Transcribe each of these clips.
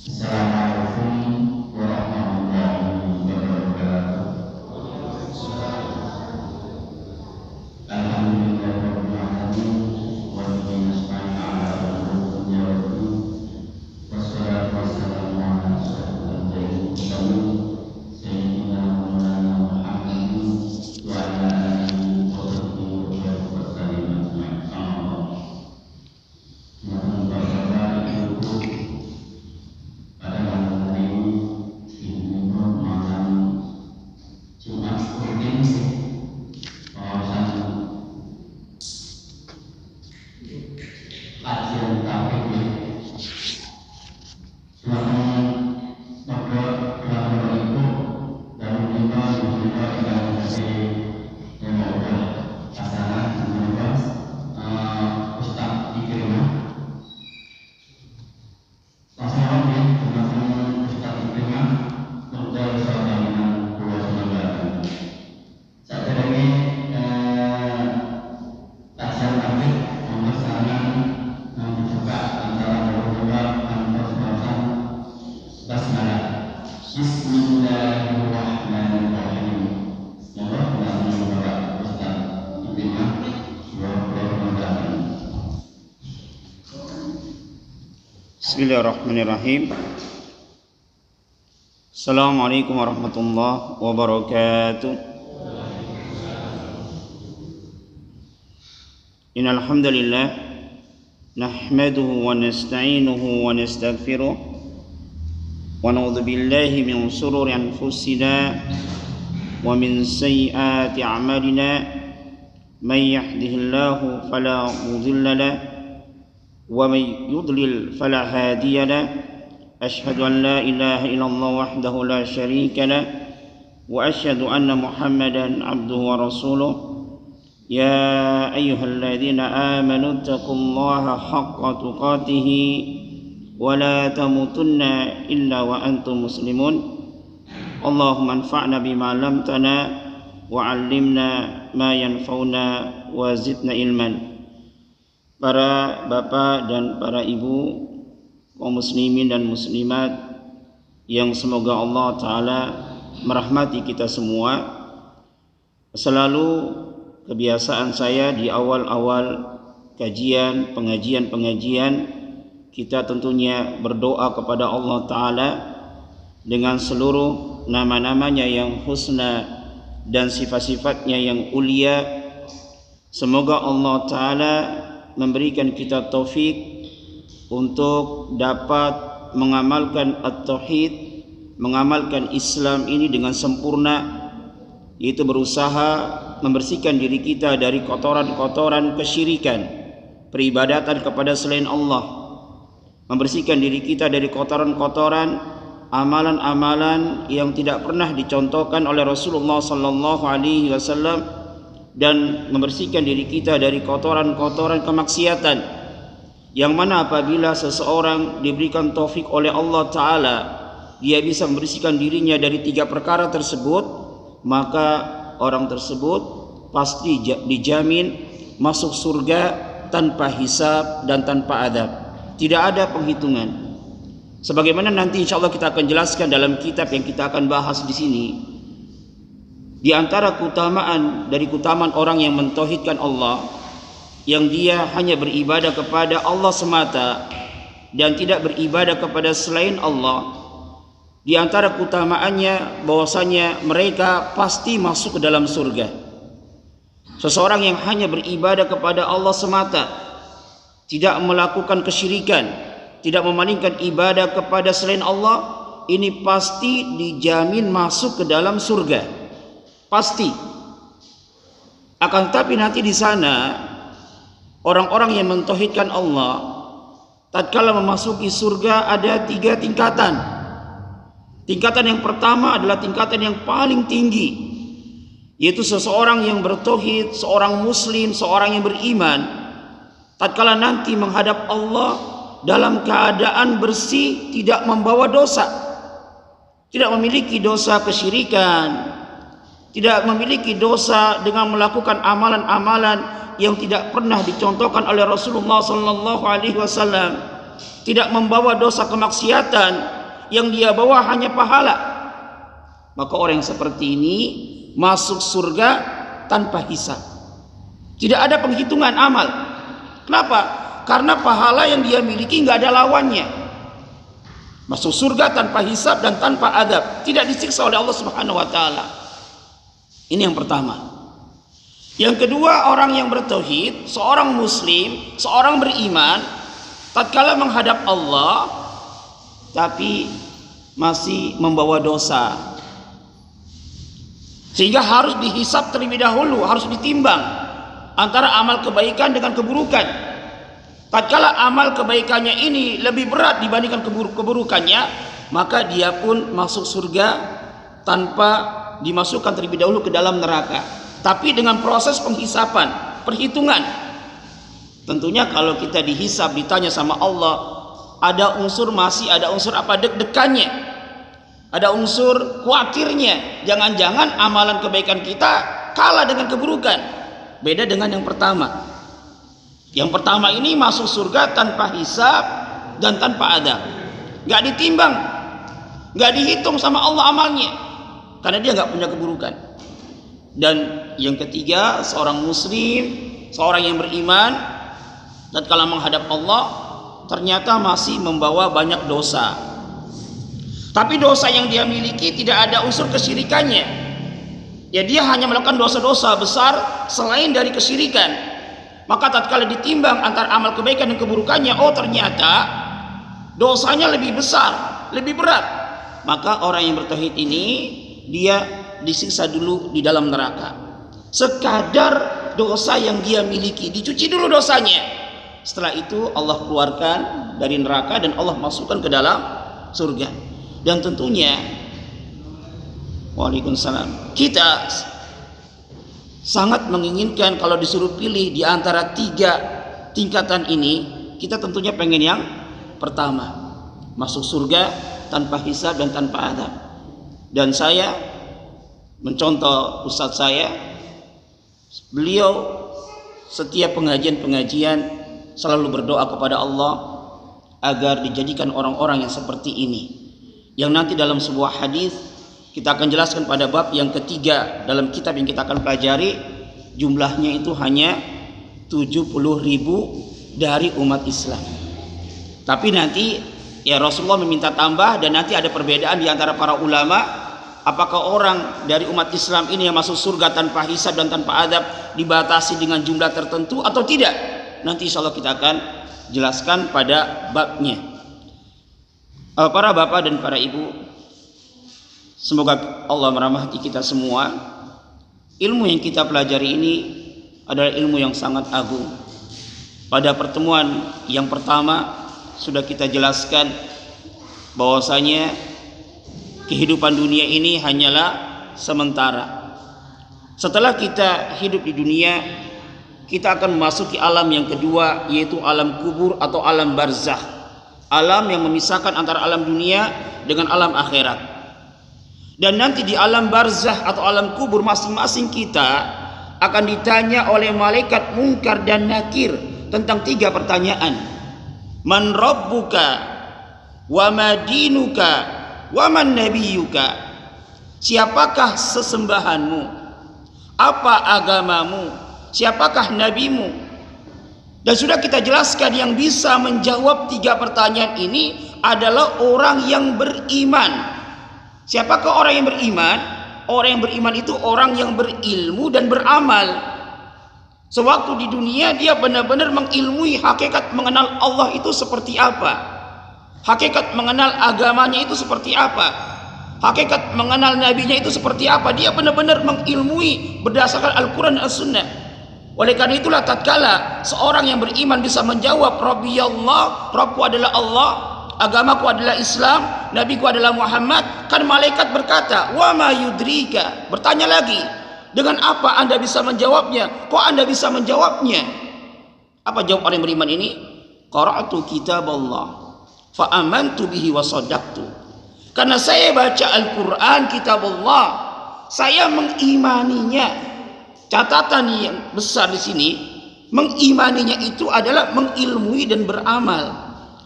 Assalamualaikum warahmatullahi wabarakatuh. Alhamdulillahirabbil alamin wa bihi nasta'in 'ala umuri dunya waddin. Wassalatu wassalamu 'ala asyrofil anbiya'i wal mursalin sayyidina wa maulana Muhammadin wa 'ala alihi wa sahbihi wa sallam ajma'in. Mohon bersabar ibu pada malam hari ini malam Jumat Kudus kawasan kajian tauhid. Selamat pada malam itu dan kita juga yang masih membawa pasangan membahas Ustaz Ikrimah. Assalamualaikum warahmatullahi wabarakatuh. Untuk sahabat dua sahabat. Saat ini kajian tauhid memesankan membuka antara beberapa antar bahasan basmalah. Bismillahirrahmanirrahim. Semoga Allah memberkati Ustaz Ikrimah. Bismillahirrahmanirrahim. Assalamualaikum warahmatullahi wabarakatuh. Innal hamdalillah nahmaduhu wa nasta'inuhu wa nastaghfiruh wa na'udzu billahi min shururi anfusina wa min sayyiati a'malina may yahdihillahu fala mudilla lahu ومن يضلل فلا هادي له أشهد أن لا إله إلا الله وحده لا شريك له وأشهد أن محمدا عبده ورسوله يا أيها الذين آمنوا اتقوا الله حق تقاته ولا تموتن إلا وأنتم مسلمون اللهم انفعنا بما علمتنا وعلمنا ما ينفعنا وزدنا علما. Para bapak dan para ibu, kaum muslimin dan muslimat yang semoga Allah Ta'ala merahmati kita semua. Selalu kebiasaan saya di awal-awal pengajian kita tentunya berdoa kepada Allah Ta'ala dengan seluruh nama-namanya yang husna dan sifat-sifatnya yang ulia. Semoga Allah Ta'ala memberikan kita taufik untuk dapat mengamalkan at-tauhid, mengamalkan Islam ini dengan sempurna, yaitu berusaha membersihkan diri kita dari kotoran-kotoran kesyirikan, peribadatan kepada selain Allah, membersihkan diri kita dari kotoran-kotoran amalan-amalan yang tidak pernah dicontohkan oleh Rasulullah sallallahu alaihi wasallam, dan membersihkan diri kita dari kotoran-kotoran kemaksiatan, yang mana apabila seseorang diberikan taufik oleh Allah Ta'ala, dia bisa membersihkan dirinya dari 3 perkara tersebut, maka orang tersebut pasti dijamin masuk surga tanpa hisab dan tanpa adab, tidak ada penghitungan. Sebagaimana nanti insyaallah kita akan jelaskan dalam kitab yang kita akan bahas di sini. Di antara keutamaan orang yang mentauhidkan Allah, yang dia hanya beribadah kepada Allah semata dan tidak beribadah kepada selain Allah, di antara keutamaannya bahwasanya mereka pasti masuk ke dalam surga. Seseorang yang hanya beribadah kepada Allah semata, tidak melakukan kesyirikan, tidak memalingkan ibadah kepada selain Allah, ini pasti dijamin masuk ke dalam surga. Pasti. Akan tetapi nanti di sana orang-orang yang mentauhidkan Allah, tatkala memasuki surga ada 3 tingkatan. Tingkatan yang pertama adalah tingkatan yang paling tinggi, yaitu seseorang yang bertauhid, seorang muslim, seorang yang beriman, tatkala nanti menghadap Allah dalam keadaan bersih, tidak membawa dosa, tidak memiliki dosa kesyirikan, tidak memiliki dosa dengan melakukan amalan-amalan yang tidak pernah dicontohkan oleh Rasulullah sallallahu alaihi wasallam. tidak membawa dosa kemaksiatan, yang dia bawa hanya pahala, maka orang yang seperti ini masuk surga tanpa hisab. Tidak ada penghitungan amal. Kenapa? Karena pahala yang dia miliki nggak ada lawannya. Masuk surga tanpa hisab dan tanpa adab, tidak disiksa oleh Allah Subhanahu wa taala. Ini yang pertama. Yang kedua, orang yang bertauhid, seorang muslim, seorang beriman, tatkala menghadap Allah tapi masih membawa dosa, sehingga harus dihisab terlebih dahulu, harus ditimbang antara amal kebaikan dengan keburukan. Tatkala amal kebaikannya ini lebih berat dibandingkan keburukannya, maka dia pun masuk surga tanpa dimasukkan terlebih dahulu ke dalam neraka, tapi dengan proses penghisapan, perhitungan. Tentunya kalau kita dihisab, ditanya sama Allah, ada unsur apa, deg-degannya, ada unsur khawatirnya, jangan-jangan amalan kebaikan kita kalah dengan keburukan. Beda dengan yang pertama. Yang pertama ini masuk surga tanpa hisab dan tanpa adab, nggak ditimbang, nggak dihitung sama Allah amalnya, karena dia nggak punya keburukan. Dan yang ketiga, seorang muslim, seorang yang beriman, tatkala menghadap Allah ternyata masih membawa banyak dosa, tapi dosa yang dia miliki tidak ada unsur kesyirikannya. Ya, dia hanya melakukan dosa-dosa besar selain dari kesyirikan. Maka tatkala ditimbang antara amal kebaikan dan keburukannya, oh ternyata dosanya lebih besar, lebih berat. Maka orang yang bertauhid ini dia disiksa dulu di dalam neraka. Sekadar dosa yang dia miliki, dicuci dulu dosanya. Setelah itu Allah keluarkan dari neraka dan Allah masukkan ke dalam surga. Dan tentunya, waalaikumsalam, kita sangat menginginkan kalau disuruh pilih di antara 3 tingkatan ini, kita tentunya pengen yang pertama, masuk surga tanpa hisab dan tanpa adab. Dan saya mencontoh ustadz saya, beliau setiap pengajian selalu berdoa kepada Allah agar dijadikan orang-orang yang seperti ini, yang nanti dalam sebuah hadis kita akan jelaskan pada bab yang ketiga dalam kitab yang kita akan pelajari, jumlahnya itu hanya 70.000 dari umat Islam. Tapi nanti ya Rasulullah meminta tambah, dan nanti ada perbedaan di antara para ulama, apakah orang dari umat Islam ini yang masuk surga tanpa hisab dan tanpa adab dibatasi dengan jumlah tertentu atau tidak. Nanti insya Allah kita akan jelaskan pada babnya. Para bapak dan para ibu, semoga Allah merahmati kita semua. Ilmu yang kita pelajari ini adalah ilmu yang sangat agung. Pada pertemuan yang pertama sudah kita jelaskan bahwasanya kehidupan dunia ini hanyalah sementara. Setelah kita hidup di dunia, kita akan memasuki alam yang kedua, yaitu alam kubur atau alam barzakh, alam yang memisahkan antara alam dunia dengan alam akhirat. Dan nanti di alam barzakh atau alam kubur, masing-masing kita akan ditanya oleh malaikat Munkar dan Nakir tentang 3 pertanyaan. Man rabbuka, wa ma dinuka, wa man nabiyuka. Siapakah sesembahanmu? Apa agamamu? Siapakah nabimu? Dan sudah kita jelaskan, yang bisa menjawab 3 pertanyaan ini adalah orang yang beriman. Siapakah orang yang beriman? Orang yang beriman itu orang yang berilmu dan beramal. Sewaktu di dunia dia benar-benar mengilmui hakikat mengenal Allah itu seperti apa, hakikat mengenal agamanya itu seperti apa, hakikat mengenal nabinya itu seperti apa. Dia benar-benar mengilmui berdasarkan Al-Quran dan As-Sunnah. Oleh karena itulah tatkala seorang yang beriman bisa menjawab Rabbi Allah, Rabbku adalah Allah, agamaku adalah Islam, nabiku adalah Muhammad, kan malaikat berkata, wa ma yudrika, bertanya lagi, dengan apa anda bisa menjawabnya? Kok anda bisa menjawabnya? Apa jawab orang yang beriman ini? Qara'tu kitab Allah fa amantu bihi wa saddaqtu. Karena saya baca Al-Quran, kitab Allah, saya mengimaninya. Catatan yang besar di sini, mengimaninya itu adalah mengilmui dan beramal.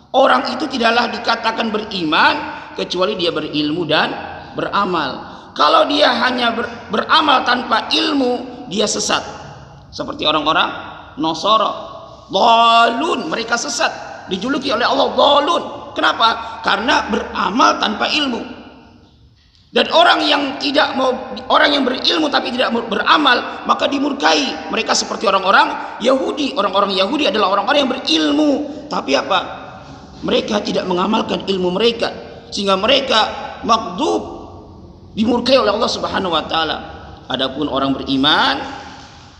Orang itu tidaklah dikatakan beriman kecuali dia berilmu dan beramal. Kalau dia hanya beramal tanpa ilmu, dia sesat. Seperti orang-orang Nasara, dhalun, mereka sesat, dijuluki oleh Allah dhalun. Kenapa? Karena beramal tanpa ilmu. Dan orang yang berilmu tapi tidak beramal, maka dimurkai. Mereka seperti orang-orang Yahudi. Orang-orang Yahudi adalah orang-orang yang berilmu, tapi apa? Mereka tidak mengamalkan ilmu mereka, sehingga mereka maghdub, dimurkai oleh Allah Subhanahu wa taala. Adapun orang beriman,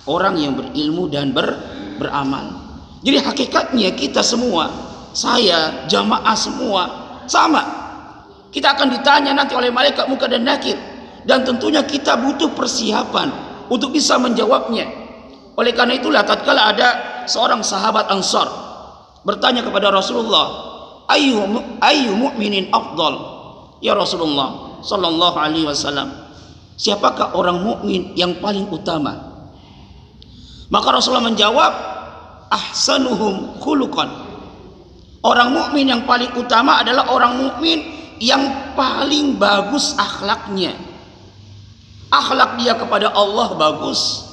orang yang berilmu dan beramal. Jadi hakikatnya kita semua, saya, jamaah semua sama. Kita akan ditanya nanti oleh malaikat munkar dan nakir, dan tentunya kita butuh persiapan untuk bisa menjawabnya. Oleh karena itulah tatkala ada seorang sahabat Ansar bertanya kepada Rasulullah, Ayyu mu'minin afdal? Ya Rasulullah sallallahu alaihi wasallam, siapakah orang mukmin yang paling utama? Maka Rasulullah menjawab, ahsanuhum khuluqan. Orang mukmin yang paling utama adalah orang mukmin yang paling bagus akhlaknya. Akhlak dia kepada Allah bagus,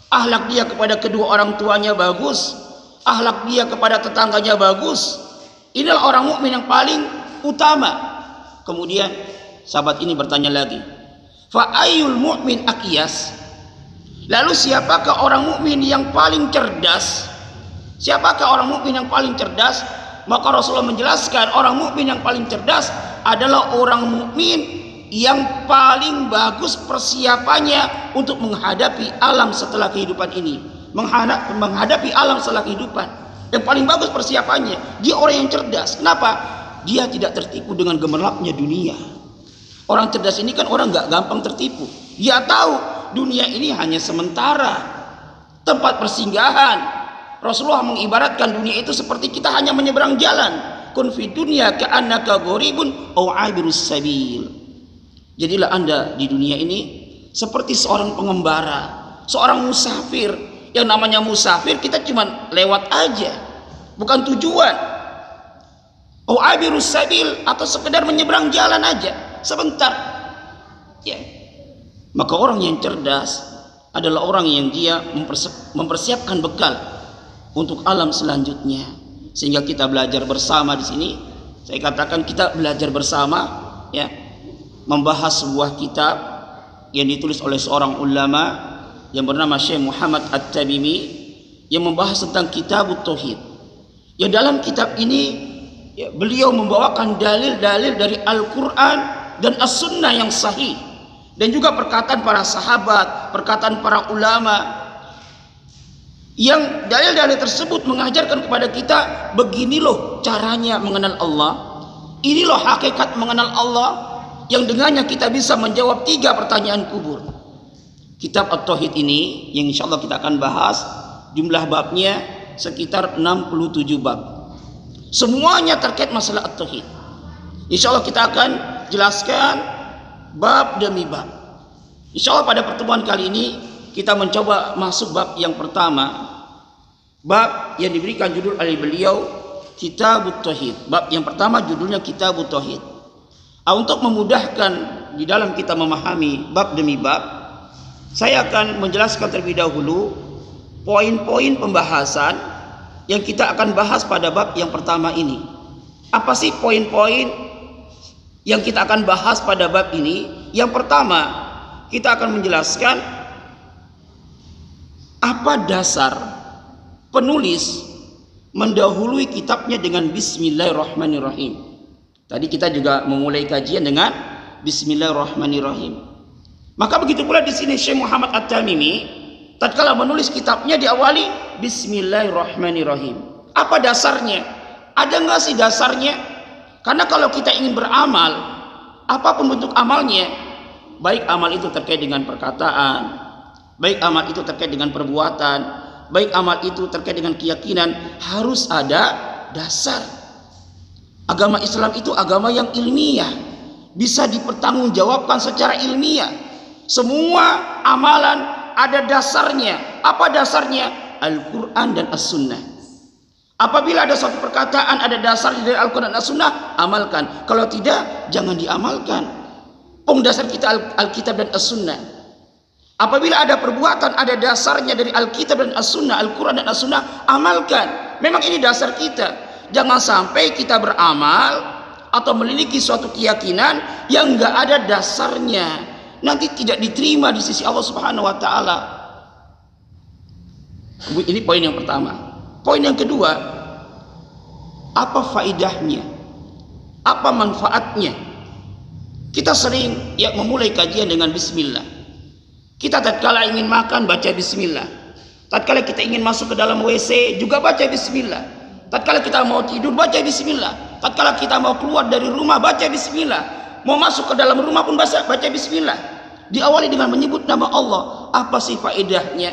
akhlak dia kepada kedua orang tuanya bagus, akhlak dia kepada tetangganya bagus. Inilah orang mukmin yang paling utama. Kemudian sahabat ini bertanya lagi, fa ayyul mu'min aqyas? Lalu siapakah orang mukmin yang paling cerdas? Siapakah orang mukmin yang paling cerdas? Maka Rasulullah menjelaskan, orang mukmin yang paling cerdas adalah orang mukmin yang paling bagus persiapannya untuk menghadapi alam setelah kehidupan ini, menghadapi alam setelah kehidupan. Yang paling bagus persiapannya, dia orang yang cerdas. Kenapa? Dia tidak tertipu dengan gemerlapnya dunia. Orang cerdas ini kan orang gak gampang tertipu. Dia tahu dunia ini hanya sementara, tempat persinggahan. Rasulullah mengibaratkan dunia itu seperti kita hanya menyeberang jalan. Kun fi dunya ka'annaka gharibun aw 'abirus sabil. Jadilah Anda di dunia ini seperti seorang pengembara, seorang musafir. Yang namanya musafir kita cuma lewat aja, bukan tujuan. Aw 'abirus sabil, atau sekedar menyeberang jalan aja sebentar. Ya. Maka orang yang cerdas adalah orang yang dia mempersiapkan bekal untuk alam selanjutnya. Sehingga kita belajar bersama di sini. Saya katakan kita belajar bersama, ya, membahas sebuah kitab yang ditulis oleh seorang ulama yang bernama Syekh Muhammad At-Tamimi, yang membahas tentang Kitabut Tauhid. Ya, dalam kitab ini ya, beliau membawakan dalil-dalil dari Al-Quran dan As-Sunnah yang sahih, dan juga perkataan para sahabat, perkataan para ulama, yang dalil-dalil tersebut mengajarkan kepada kita begini loh caranya mengenal Allah, ini loh hakikat mengenal Allah, yang dengannya kita bisa menjawab 3 pertanyaan kubur. Kitab At-Tauhid ini yang insyaallah kita akan bahas, jumlah babnya sekitar 67 bab. Semuanya terkait masalah At-Tauhid. Insyaallah kita akan jelaskan bab demi bab. Insyaallah pada pertemuan kali ini kita mencoba masuk bab yang pertama, bab yang diberikan judul oleh beliau Kitabut Tauhid. Bab yang pertama judulnya Kitabut Tauhid. Untuk memudahkan di dalam kita memahami bab demi bab, saya akan menjelaskan terlebih dahulu poin-poin pembahasan yang kita akan bahas pada bab yang pertama ini. Apa sih poin-poin yang kita akan bahas pada bab ini? Yang pertama, kita akan menjelaskan apa dasar penulis mendahului kitabnya dengan Bismillahirrahmanirrahim. Tadi kita juga memulai kajian dengan Bismillahirrahmanirrahim. Maka begitu pula di sini Syekh Muhammad At-Tamimi tatkala menulis kitabnya diawali Bismillahirrahmanirrahim. Apa dasarnya? Ada nggak sih dasarnya? Karena kalau kita ingin beramal, apapun bentuk amalnya, baik amal itu terkait dengan perkataan, baik amal itu terkait dengan perbuatan, baik amal itu terkait dengan keyakinan, harus ada dasar. Agama Islam itu agama yang ilmiah, bisa dipertanggungjawabkan secara ilmiah. Semua amalan ada dasarnya. Apa dasarnya? Al-Quran dan As-Sunnah. Apabila ada suatu perkataan ada dasar dari Al-Quran dan As-Sunnah, amalkan. Kalau tidak, jangan diamalkan. Dasar kita Alkitab dan As-Sunnah. Apabila ada perbuatan ada dasarnya dari Alkitab dan As-Sunnah, Al-Quran dan As-Sunnah, amalkan. Memang ini dasar kita. Jangan sampai kita beramal atau memiliki suatu keyakinan yang enggak ada dasarnya, nanti tidak diterima di sisi Allah Subhanahu wa taala. Ini poin yang pertama. Poin yang kedua, apa faedahnya? Apa manfaatnya? Kita sering memulai kajian dengan bismillah. Kita tatkala ingin makan baca bismillah. Tatkala kita ingin masuk ke dalam WC juga baca bismillah. Tatkala kita mau tidur baca bismillah. Tatkala kita mau keluar dari rumah baca bismillah. Mau masuk ke dalam rumah pun baca bismillah. Diawali dengan menyebut nama Allah. Apa sih faedahnya?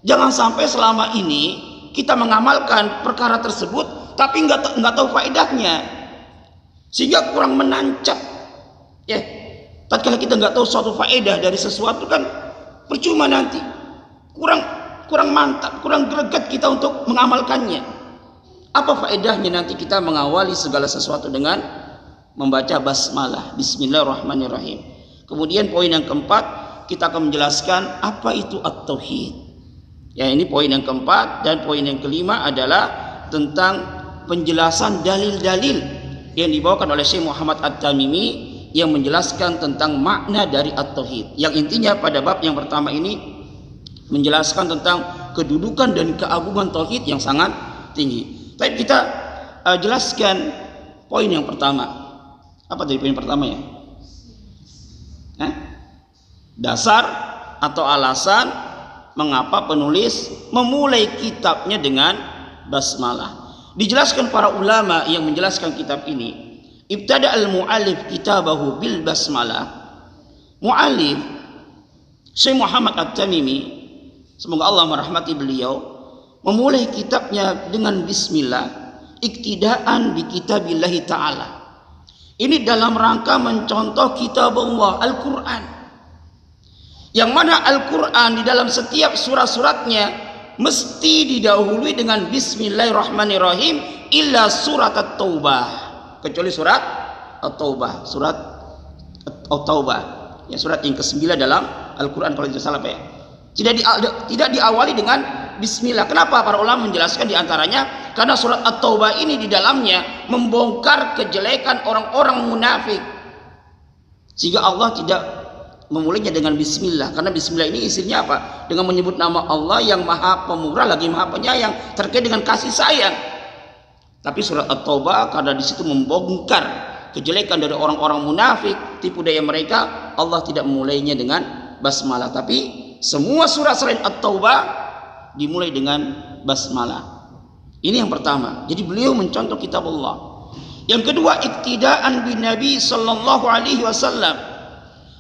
Jangan sampai selama ini kita mengamalkan perkara tersebut tapi nggak tahu faedahnya, sehingga kurang menancap. Ya, tatkala kita nggak tahu suatu faedah dari sesuatu kan percuma nanti. Kurang mantap, kurang greget kita untuk mengamalkannya. Apa faedahnya nanti kita mengawali segala sesuatu dengan membaca basmalah, bismillahirrahmanirrahim. Kemudian poin yang keempat, kita akan menjelaskan apa itu at-tauhid. Ya, ini poin yang keempat. Dan poin yang kelima adalah tentang penjelasan dalil-dalil yang dibawakan oleh Syekh Muhammad At-Tamimi yang menjelaskan tentang makna dari at-tauhid. Yang intinya pada bab yang pertama ini menjelaskan tentang kedudukan dan keagungan tauhid yang sangat tinggi. Tapi kita jelaskan poin yang pertama. Apa tadi poin pertama ya? Dasar atau alasan mengapa penulis memulai kitabnya dengan basmalah. Dijelaskan para ulama yang menjelaskan kitab ini, ibtada al-mu'allif kitabahu bil basmalah. Mu'allif Syekh Muhammad At-Tamimi, semoga Allah merahmati beliau, memulai kitabnya dengan bismillah, iktidaan bi kitabillahi ta'ala. Ini dalam rangka mencontoh kitab Allah, Al-Quran, yang mana Al-Quran di dalam setiap surat-suratnya mesti didahului dengan bismillahirrahmanirrahim illa surat At-Taubah, kecuali surat At-Taubah, surat At-Taubah, ya, surat yang ke-9 dalam Al-Quran kalau tidak salah ya. Tidak diawali dengan bismillah. Kenapa? Para ulama menjelaskan diantaranya karena surat At-Taubah ini di dalamnya membongkar kejelekan orang-orang munafik, sehingga Allah tidak memulainya dengan bismillah. Karena bismillah ini isinya apa? Dengan menyebut nama Allah yang maha pemurah lagi maha penyayang, terkait dengan kasih sayang. Tapi surat At-Taubah karena di situ membongkar kejelekan dari orang-orang munafik, tipu daya mereka, Allah tidak memulainya dengan basmalah. Tapi semua surat selain At-Taubah dimulai dengan basmalah. Ini yang pertama. Jadi beliau mencontoh kitab Allah. Yang kedua, iktidaan bin Nabi sallallahu alaihi wasallam,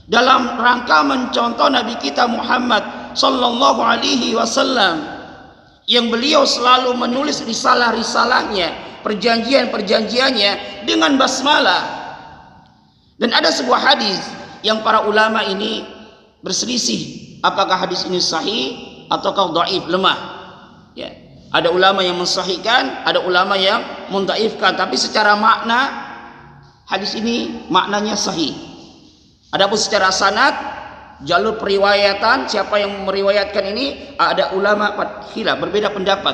dalam rangka mencontoh Nabi kita Muhammad sallallahu alaihi wasallam, yang beliau selalu menulis risalah-risalahnya, perjanjian-perjanjiannya dengan basmalah. Dan ada sebuah hadis yang para ulama ini berselisih, apakah hadis ini sahih ataukah dhaif, lemah. Ya, ada ulama yang mensahihkan, ada ulama yang mendhaifkan, tapi secara makna hadis ini maknanya sahih. Adapun secara sanad, jalur periwayatan, siapa yang meriwayatkan ini, ada ulama khilaf, berbeda pendapat.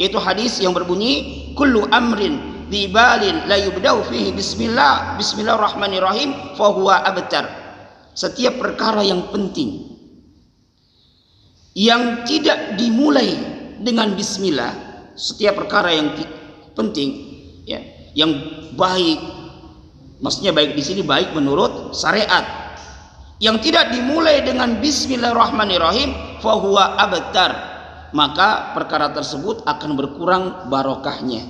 Yaitu hadis yang berbunyi, kullu amrin dibalin la yubda'u fihi bismillahirrahmanirrahim fahuwa abtar. Setiap perkara yang penting yang tidak dimulai dengan bismillah, setiap perkara yang penting, ya, yang baik, maksudnya baik di sini baik menurut syariat, yang tidak dimulai dengan bismillahirrahmanirrahim fahuwa abtar, maka perkara tersebut akan berkurang barokahnya.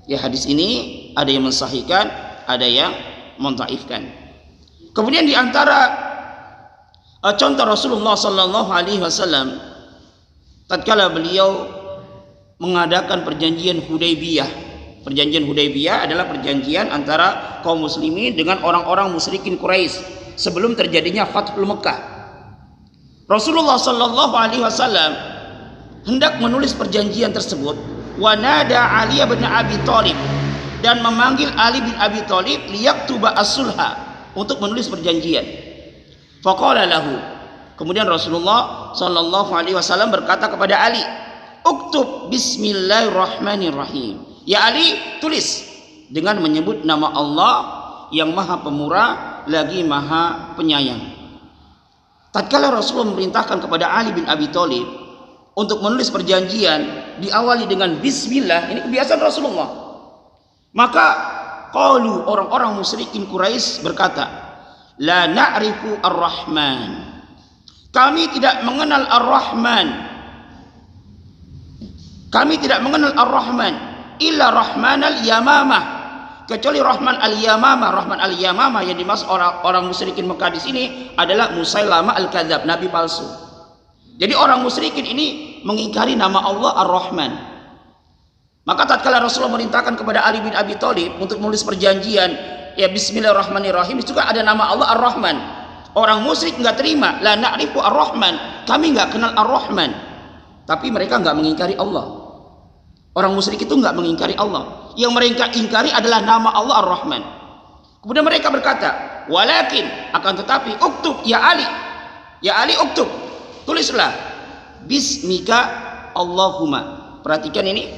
Ya, hadis ini ada yang mensahihkan, ada yang mendhaifkan. Kemudian di antara contoh Rasulullah sallallahu alaihi wasallam tatkala beliau mengadakan perjanjian Hudaybiyah. Perjanjian Hudaybiyah adalah perjanjian antara kaum muslimin dengan orang-orang musyrikin Quraisy sebelum terjadinya Fathul Mekah. Rasulullah sallallahu alaihi wasallam hendak menulis perjanjian tersebut, wa nada Ali bin Abi Thalib, dan memanggil Ali bin Abi Thalib liyaktuba as-sulha, untuk menulis perjanjian. Faqala lahu, kemudian Rasulullah sallallahu alaihi wasallam berkata kepada Ali, uktub bismillahirrahmanirrahim. Ya Ali, tulis dengan menyebut nama Allah yang Maha Pemurah lagi Maha Penyayang. Tatkala Rasulullah memerintahkan kepada Ali bin Abi Thalib untuk menulis perjanjian diawali dengan bismillah, ini kebiasaan Rasulullah. Maka qalu, orang-orang musyrikin Quraisy berkata, la na'rifu ar-Rahman, kami tidak mengenal ar-Rahman, kami tidak mengenal ar-Rahman illa Rahman al-Yamamah, kecuali Rahman al-Yamamah. Rahman al-Yamamah yang dimaksud orang musyrikin Mekah di sini adalah Musailamah al-Kadzab, nabi palsu. Jadi orang musyrikin ini mengingkari nama Allah Ar-Rahman. Maka tatkala Rasulullah merintahkan kepada Ali bin Abi Thalib untuk menulis perjanjian, ya bismillahirrahmanirrahim, itu kan ada nama Allah Ar-Rahman. Orang musyrik enggak terima, la na'rifu Ar-Rahman, kami enggak kenal Ar-Rahman. Tapi mereka enggak mengingkari Allah. Orang musyrik itu enggak mengingkari Allah. Yang mereka ingkari adalah nama Allah Ar-Rahman. Kemudian mereka berkata, walakin, akan tetapi, uktub ya Ali, ya Ali uktub, tulislah bismika Allahumma. Perhatikan ini,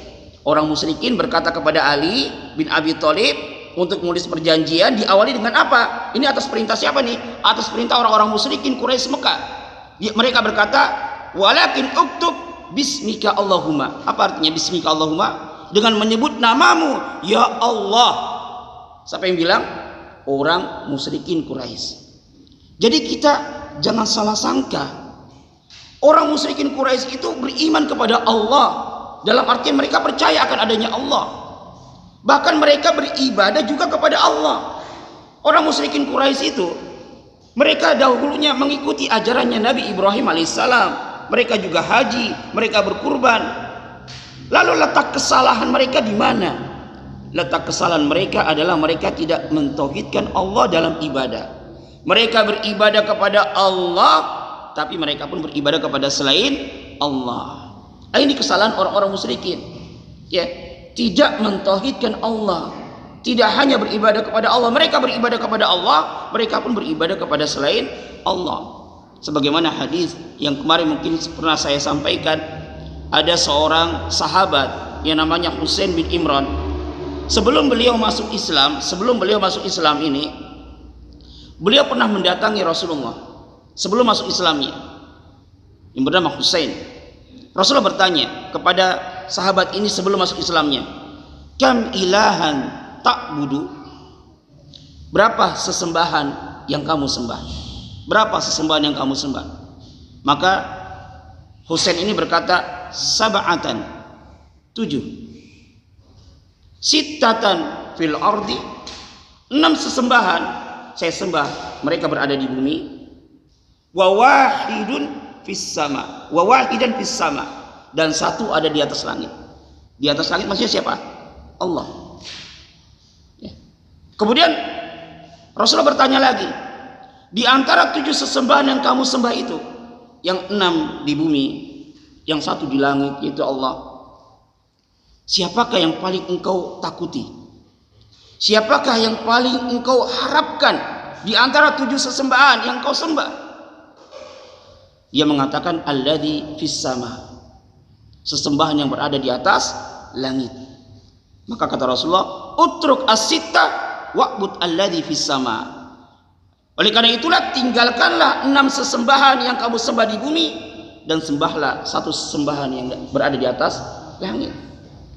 orang musyrikin berkata kepada Ali bin Abi Thalib untuk menulis perjanjian diawali dengan apa? Ini atas perintah siapa nih? Atas perintah orang-orang musyrikin Quraisy Mekah. Mereka berkata, walakin uktub bismika Allahumma. Apa artinya bismika Allahumma? Dengan menyebut namamu ya Allah. Siapa yang bilang? Orang musyrikin Quraisy. Jadi kita jangan salah sangka, orang musyrikin Quraisy itu beriman kepada Allah, dalam artian mereka percaya akan adanya Allah. Bahkan mereka beribadah juga kepada Allah. Orang musyrikin Quraisy itu, mereka dahulunya mengikuti ajarannya Nabi Ibrahim alaihissalam. Mereka juga haji, mereka berkurban. Lalu letak kesalahan mereka di mana? Letak kesalahan mereka adalah mereka tidak mentauhidkan Allah dalam ibadah. Mereka beribadah kepada Allah, tapi mereka pun beribadah kepada selain Allah. Ini kesalahan orang-orang musyrikin. Ya, tidak mentauhidkan Allah. Tidak hanya beribadah kepada Allah, mereka beribadah kepada Allah, mereka pun beribadah kepada selain Allah. Sebagaimana hadis yang kemarin mungkin pernah saya sampaikan, ada seorang sahabat yang namanya Husain bin Imran. Sebelum beliau masuk Islam ini, beliau pernah mendatangi Rasulullah sebelum masuk Islamnya, yang bernama Husain. Rasulullah bertanya kepada sahabat ini sebelum masuk Islamnya, kam ilahan ta'budu, berapa sesembahan yang kamu sembah? Berapa sesembahan yang kamu sembah? Maka Husain ini berkata, sab'atan, 7, sittatan fil ardi, 6 sesembahan saya sembah, mereka berada di bumi, wa wahidun fis sama, wa wahidan fis sama, dan 1 ada di atas langit. Di atas langit maksudnya siapa? Allah. Ya. Kemudian Rasulullah bertanya lagi, di antara 7 sesembahan yang kamu sembah itu, yang 6 di bumi, yang 1 di langit, yaitu Allah, siapakah yang paling engkau takuti? Siapakah yang paling engkau harapkan di antara 7 sesembahan yang kau sembah? Dia mengatakan alladzi fis sama, sesembahan yang berada di atas langit. Maka kata Rasulullah, utruk as-sitta wa'bud alladzi fis sama. Oleh karena itulah, tinggalkanlah 6 sesembahan yang kamu sembah di bumi, dan sembahlah 1 sesembahan yang berada di atas langit.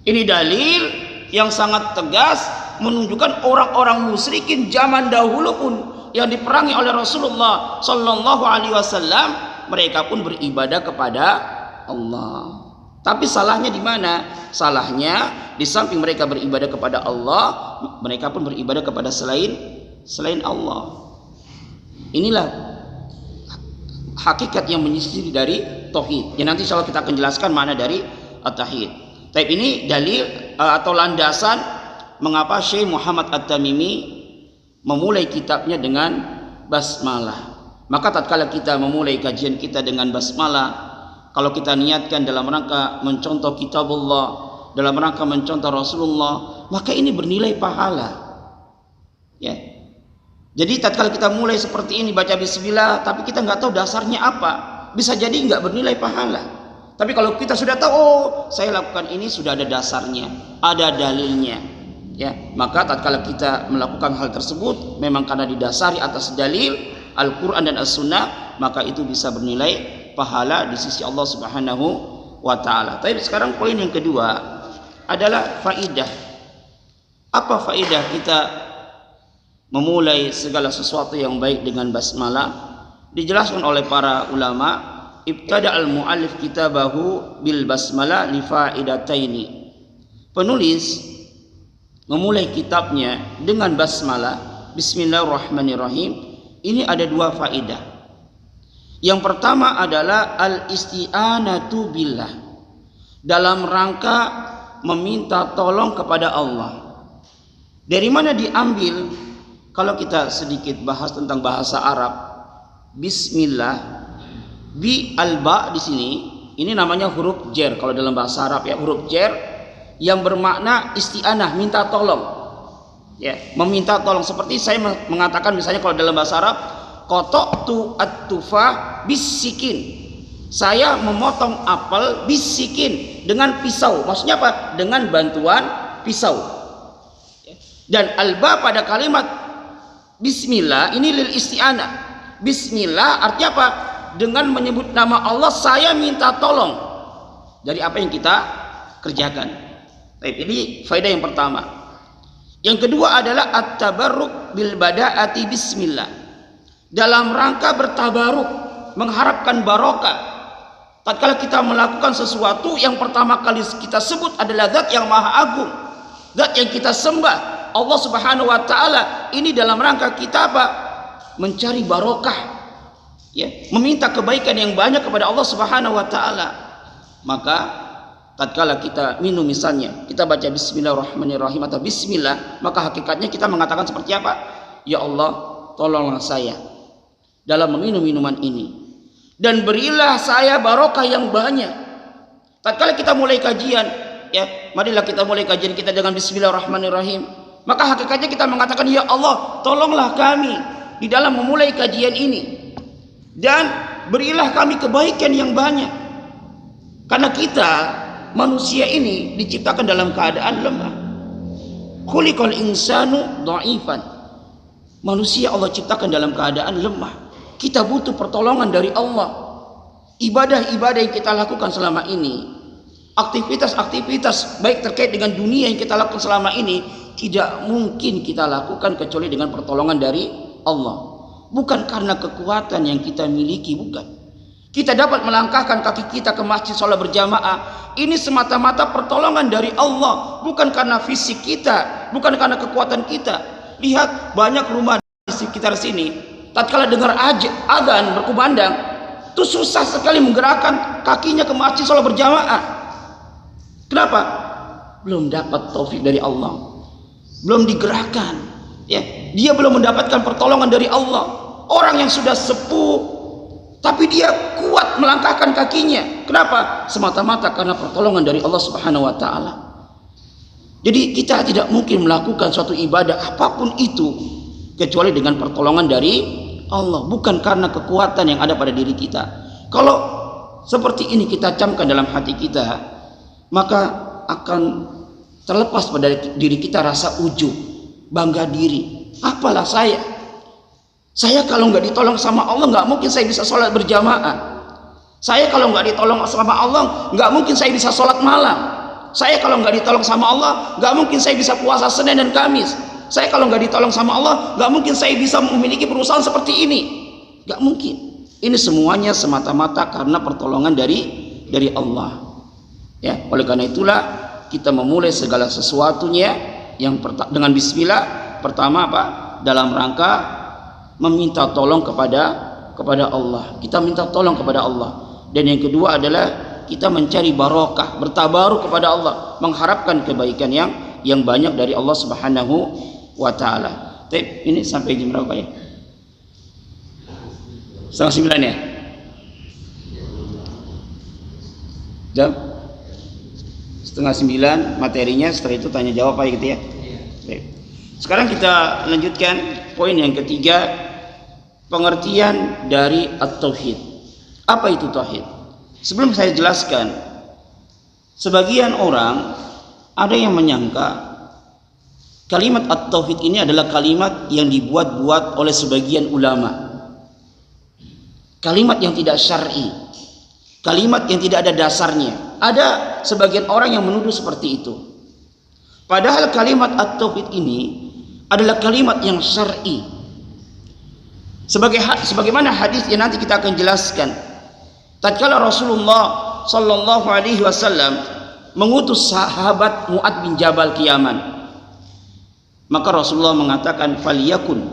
Ini dalil yang sangat tegas menunjukkan orang-orang musyrikin zaman dahulu pun yang diperangi oleh Rasulullah sallallahu alaihi wasallam, mereka pun beribadah kepada Allah. Tapi salahnya di mana? Salahnya di samping mereka beribadah kepada Allah, mereka pun beribadah kepada selain Allah. Inilah hakikat yang menyisir dari tauhid. Yang nanti insyaallah kita akan jelaskan makna dari at-tauhid. Tapi ini dalil atau landasan mengapa Syekh Muhammad At-Tamimi memulai kitabnya dengan basmalah. Maka tatkala kita memulai kajian kita dengan basmalah, kalau kita niatkan dalam rangka mencontoh kitabullah, dalam rangka mencontoh Rasulullah, maka ini bernilai pahala. Ya. Jadi tatkala kita mulai seperti ini baca bismillah tapi kita nggak tahu dasarnya apa, bisa jadi nggak bernilai pahala. Tapi kalau kita sudah tahu, oh saya lakukan ini sudah ada dasarnya, ada dalilnya, ya, maka tatkala kita melakukan hal tersebut memang karena didasari atas dalil Al-Quran dan As-Sunnah, maka itu bisa bernilai pahala di sisi Allah Subhanahu wa Ta'ala. Tapi sekarang poin yang kedua adalah faidah. Apa faidah kita memulai segala sesuatu yang baik dengan basmalah? Dijelaskan oleh para ulama, ibtada al-mu'allif kitabahu bil basmalah li faidataini. Penulis memulai kitabnya dengan basmalah, bismillahirrahmanirrahim. Ini ada dua faidah. Yang pertama adalah al-isti'anatu billah, dalam rangka meminta tolong kepada Allah. Dari mana diambil? Kalau kita sedikit bahas tentang bahasa Arab, bismillah, bi alba di sini, ini namanya huruf jar kalau dalam bahasa Arab, ya, huruf jar yang bermakna isti'anah, minta tolong. Ya, meminta tolong. Seperti saya mengatakan misalnya kalau dalam bahasa Arab, qata'tu at-tufah bisikin, saya memotong apel bisikin, dengan pisau. Maksudnya apa? Dengan bantuan pisau. Dan alba pada kalimat bismillah ini lil isti'anah. Bismillah artinya apa? Dengan menyebut nama Allah saya minta tolong dari apa yang kita kerjakan. Baik, ini faedah yang pertama. Yang kedua adalah at-tabarruk bil bada'ati bismillah, dalam rangka bertabaruk, mengharapkan barokah. Tatkala kita melakukan sesuatu, yang pertama kali kita sebut adalah zat yang maha agung, zat yang kita sembah, Allah Subhanahu wa Ta'ala. Ini dalam rangka kita apa? Mencari barokah, ya, meminta kebaikan yang banyak kepada Allah Subhanahu wa Ta'ala. Maka tatkala kita minum misalnya, kita baca bismillahirrahmanirrahim atau bismillah, maka hakikatnya kita mengatakan seperti apa? Ya Allah, tolonglah saya dalam meminum minuman ini, dan berilah saya barokah yang banyak. Tatkala kita mulai kajian, ya, marilah kita mulai kajian kita dengan bismillahirrahmanirrahim, maka hakikatnya kita mengatakan, ya Allah, tolonglah kami di dalam memulai kajian ini, dan berilah kami kebaikan yang banyak. Karena kita manusia ini diciptakan dalam keadaan lemah. Khuliqal insanu dhaifan. Manusia Allah ciptakan dalam keadaan lemah. Kita butuh pertolongan dari Allah. Ibadah-ibadah yang kita lakukan selama ini, aktivitas-aktivitas baik terkait dengan dunia yang kita lakukan selama ini, tidak mungkin kita lakukan kecuali dengan pertolongan dari Allah. Bukan karena kekuatan yang kita miliki, bukan. Kita dapat melangkahkan kaki kita ke masjid sholat berjamaah, ini semata-mata pertolongan dari Allah, bukan karena fisik kita, bukan karena kekuatan kita. Lihat banyak rumah di sekitar sini, tatkala dengar adzan berkumandang, itu susah sekali menggerakkan kakinya ke masjid sholat berjamaah. Kenapa? Belum dapat taufik dari Allah, belum digerakkan, ya, dia belum mendapatkan pertolongan dari Allah. Orang yang sudah sepuh tapi dia kuat melangkahkan kakinya. Kenapa? Semata-mata karena pertolongan dari Allah Subhanahu wa Ta'ala. Jadi kita tidak mungkin melakukan suatu ibadah apapun itu kecuali dengan pertolongan dari Allah, bukan karena kekuatan yang ada pada diri kita. Kalau seperti ini kita camkan dalam hati kita, maka akan terlepas pada diri kita rasa ujub, bangga diri. Apalah saya kalau nggak ditolong sama Allah, nggak mungkin saya bisa sholat berjamaah. Saya kalau nggak ditolong sama Allah, nggak mungkin saya bisa sholat malam. Saya kalau nggak ditolong sama Allah, nggak mungkin saya bisa puasa Senin dan Kamis. Saya kalau nggak ditolong sama Allah, nggak mungkin saya bisa memiliki perusahaan seperti ini. Nggak mungkin. Ini semuanya semata-mata karena pertolongan dari Allah. Ya, oleh karena itulah kita memulai segala sesuatunya dengan bismillah. Pertama apa? Dalam rangka meminta tolong kepada Allah. Kita minta tolong kepada Allah. Dan yang kedua adalah kita mencari barokah, bertabaruk kepada Allah, mengharapkan kebaikan yang banyak dari Allah Subhanahu wa Ta'ala. Tapi ini sampai jam berapa ya? 8:30 ya? Jam 8:30 8:30 materinya, setelah itu tanya jawab apa gitu ya. Baik. Sekarang kita lanjutkan poin yang ketiga, pengertian dari at-tauhid. Apa itu tauhid? Sebelum saya jelaskan, sebagian orang ada yang menyangka kalimat at-tauhid ini adalah kalimat yang dibuat-buat oleh sebagian ulama. Kalimat yang tidak syar'i, kalimat yang tidak ada dasarnya. Ada sebagian orang yang menuduh seperti itu. Padahal kalimat at-tauhid ini adalah kalimat yang syar'i. Sebagaimana hadis yang nanti kita akan jelaskan. Tatkala Rasulullah sallallahu alaihi wasallam mengutus sahabat Mu'adz bin Jabal ke Yaman, maka Rasulullah mengatakan, "Falyakun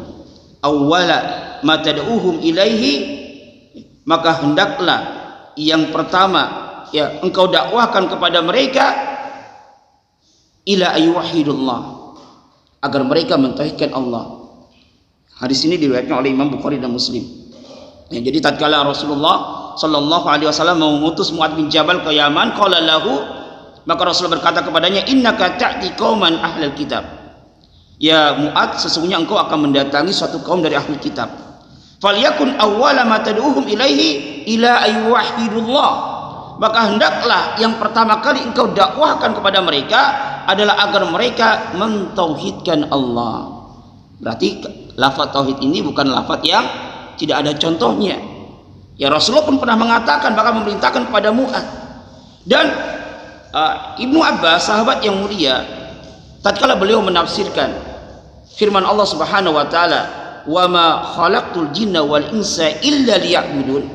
awwala ma tad'uhum ilaihi," maka hendaklah yang pertama ya engkau dakwahkan kepada mereka ila ayyuhidullah, agar mereka mentauhidkan Allah. Hadis ini diriwayatkan oleh Imam Bukhari dan Muslim. Ya, jadi tatkala Rasulullah sallallahu alaihi wasallam mengutus Mu'adz bin Jabal ke Yaman, qala lahu, maka Rasulullah berkata kepadanya, "Innaka ta'ti qauman ahlul kitab." Ya Mu'adz, sesungguhnya engkau akan mendatangi suatu kaum dari ahli kitab. Falyakun awwala ma tad'uhum ilaihi ila ayyuhidullah, maka hendaklah yang pertama kali engkau dakwahkan kepada mereka adalah agar mereka mentauhidkan Allah. Berarti lafaz tauhid ini bukan lafaz yang tidak ada contohnya. Ya Rasulullah pun pernah mengatakan, bahkan memerintahkan kepada Mu'adz. Dan Ibnu Abbas, sahabat yang mulia, tatkala beliau menafsirkan firman Allah Subhanahu wa taala, "Wa ma khalaqtul jinna wal insa illa liya'budun,"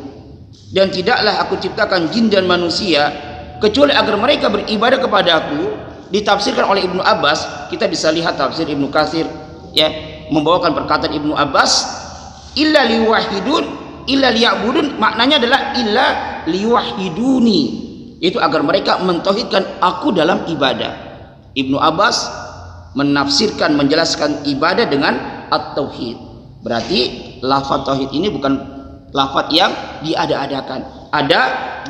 dan tidaklah aku ciptakan jin dan manusia kecuali agar mereka beribadah kepada aku, ditafsirkan oleh Ibnu Abbas. Kita bisa lihat tafsir Ibnu Katsir ya, membawakan perkataan Ibnu Abbas, illa liwahidun, illa liya'budun, maknanya adalah illa liwahiduni, itu agar mereka mentauhidkan aku dalam ibadah. Ibnu Abbas menafsirkan, menjelaskan ibadah dengan at-tauhid. Berarti lafaz tauhid ini bukan lafaz yang diada-adakan, ada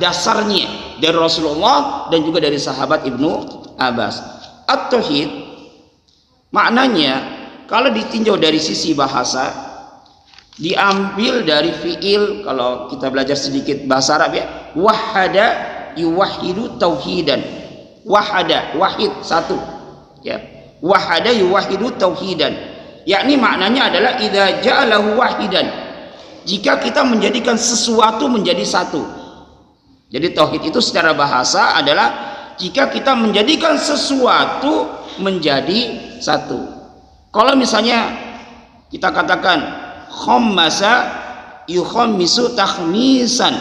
dasarnya dari Rasulullah dan juga dari sahabat Ibnu Abbas. At-tauhid maknanya kalau ditinjau dari sisi bahasa, diambil dari fiil. Kalau kita belajar sedikit bahasa Arab ya, wahada yuwahidu tauhidan. Wahada, wahid, satu ya. Wahada yuwahidu tauhidan, yakni maknanya adalah idza ja'alahu wahidan, jika kita menjadikan sesuatu menjadi satu. Jadi tauhid itu secara bahasa adalah jika kita menjadikan sesuatu menjadi satu. Kalau misalnya kita katakan khammasa yukhammisu takhmisan,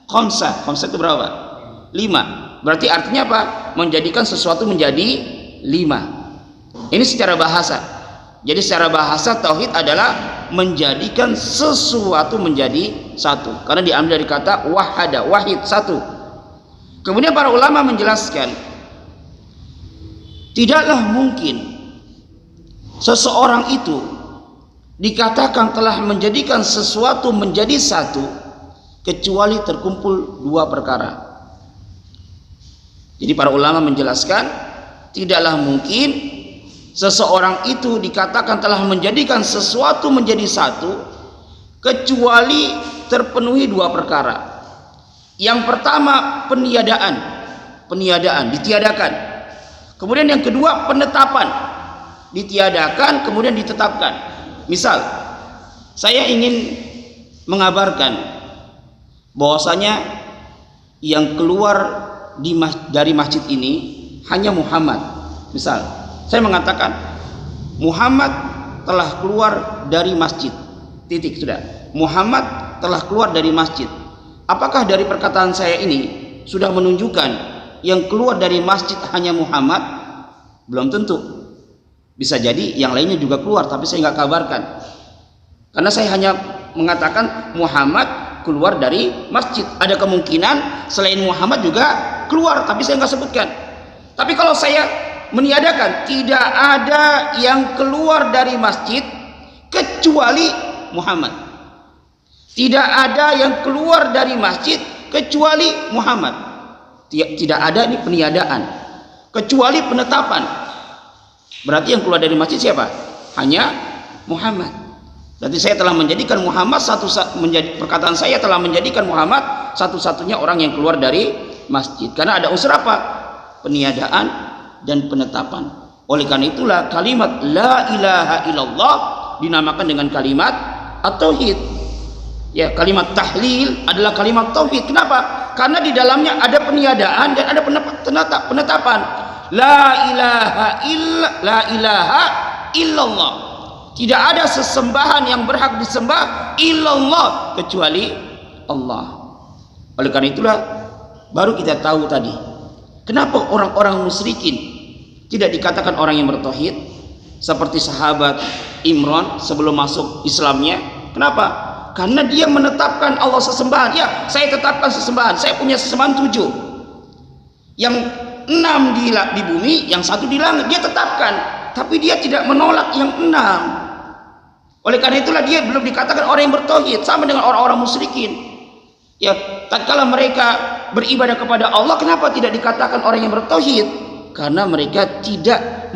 khamsa itu berapa? 5. Berarti artinya apa? Menjadikan sesuatu menjadi 5. Ini secara bahasa. Jadi secara bahasa tauhid adalah menjadikan sesuatu menjadi satu, karena diambil dari kata wahada, wahid, satu. Kemudian para ulama menjelaskan, tidaklah mungkin seseorang itu dikatakan telah menjadikan sesuatu menjadi satu kecuali terkumpul dua perkara. Jadi para ulama menjelaskan, tidaklah mungkin seseorang itu dikatakan telah menjadikan sesuatu menjadi satu kecuali terpenuhi dua perkara. Yang pertama peniadaan, ditiadakan. Kemudian yang kedua penetapan, ditiadakan kemudian ditetapkan. Misal saya ingin mengabarkan bahwasanya yang keluar dari masjid ini hanya Muhammad. Misal saya mengatakan Muhammad telah keluar dari masjid, titik, sudah. Muhammad telah keluar dari masjid. Apakah dari perkataan saya ini sudah menunjukkan yang keluar dari masjid hanya Muhammad? Belum tentu. Bisa jadi yang lainnya juga keluar, tapi saya nggak kabarkan. Karena saya hanya mengatakan Muhammad keluar dari masjid. Ada kemungkinan selain Muhammad juga keluar, tapi saya nggak sebutkan. Tapi kalau saya meniadakan, tidak ada yang keluar dari masjid kecuali Muhammad. Tidak ada yang keluar dari masjid kecuali Muhammad. Tidak ada, ini peniadaan. kecuali penetapan. Berarti yang keluar dari masjid siapa? Hanya Muhammad. Berarti saya telah menjadikan Muhammad perkataan saya telah menjadikan Muhammad satu-satunya orang yang keluar dari masjid. Karena ada unsur apa? Peniadaan dan penetapan. Oleh karena itulah kalimat la ilaha illallah dinamakan dengan kalimat at-tauhid. Ya, kalimat tahlil adalah kalimat tauhid. Kenapa? Karena di dalamnya ada peniadaan dan ada penetapan. La ilaha illallah. Tidak ada sesembahan yang berhak disembah illallah kecuali Allah. Oleh karena itulah baru kita tahu tadi kenapa orang-orang musyrikin tidak dikatakan orang yang bertauhid seperti sahabat Imran sebelum masuk Islamnya. Kenapa? Karena dia menetapkan Allah sesembahan. Ya, saya tetapkan sesembahan. Saya punya sesembahan 7. Yang 6 di bumi, yang 1 di langit. Dia tetapkan. Tapi dia tidak menolak yang 6. Oleh karena itulah dia belum dikatakan orang yang bertauhid. Sama dengan orang-orang musyrikin. Ya, tatkala mereka beribadah kepada Allah, kenapa tidak dikatakan orang yang bertauhid? Karena mereka tidak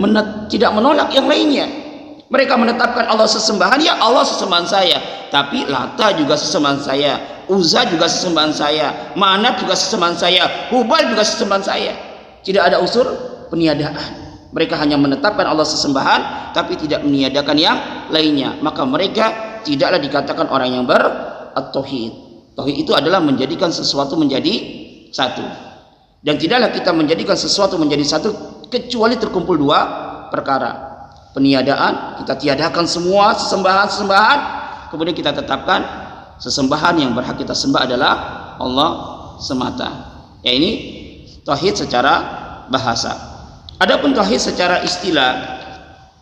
menolak yang lainnya. Mereka menetapkan Allah sesembahan, ya Allah sesembahan saya. Tapi Lata juga sesembahan saya, Uzza juga sesembahan saya, Manat juga sesembahan saya, Hubal juga sesembahan saya. Tidak ada unsur peniadaan. Mereka hanya menetapkan Allah sesembahan, tapi tidak meniadakan yang lainnya. Maka mereka tidaklah dikatakan orang yang ber-tauhid. Tauhid itu adalah menjadikan sesuatu menjadi satu. Dan tidaklah kita menjadikan sesuatu menjadi satu kecuali terkumpul 2 perkara. Peniadaan, kita tiadakan semua sesembahan-sesembahan, kemudian kita tetapkan sesembahan yang berhak kita sembah adalah Allah semata. Ya, ini tauhid secara bahasa. Adapun tauhid secara istilah,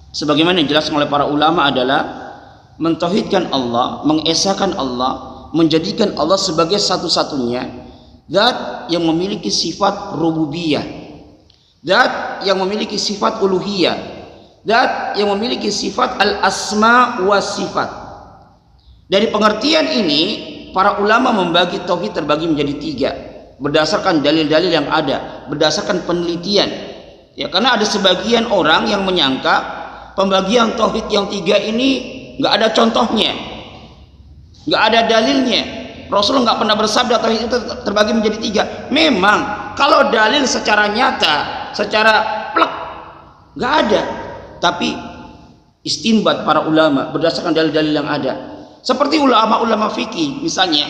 sebagaimana yang dijelaskan oleh para ulama adalah mentauhidkan Allah, mengesahkan Allah, menjadikan Allah sebagai satu-satunya zat yang memiliki sifat rububiyah, zat yang memiliki sifat uluhiyah, zat yang memiliki sifat al-asma wa sifat. Dari pengertian ini para ulama membagi tauhid terbagi menjadi 3 berdasarkan dalil-dalil yang ada, berdasarkan penelitian. Ya, karena ada sebagian orang yang menyangka pembagian tauhid yang 3 ini nggak ada contohnya, nggak ada dalilnya. Rasulullah nggak pernah bersabda tauhid itu terbagi menjadi 3. Memang kalau dalil secara nyata, secara plek nggak ada. Tapi istinbat para ulama berdasarkan dalil-dalil yang ada. Seperti ulama-ulama fikih misalnya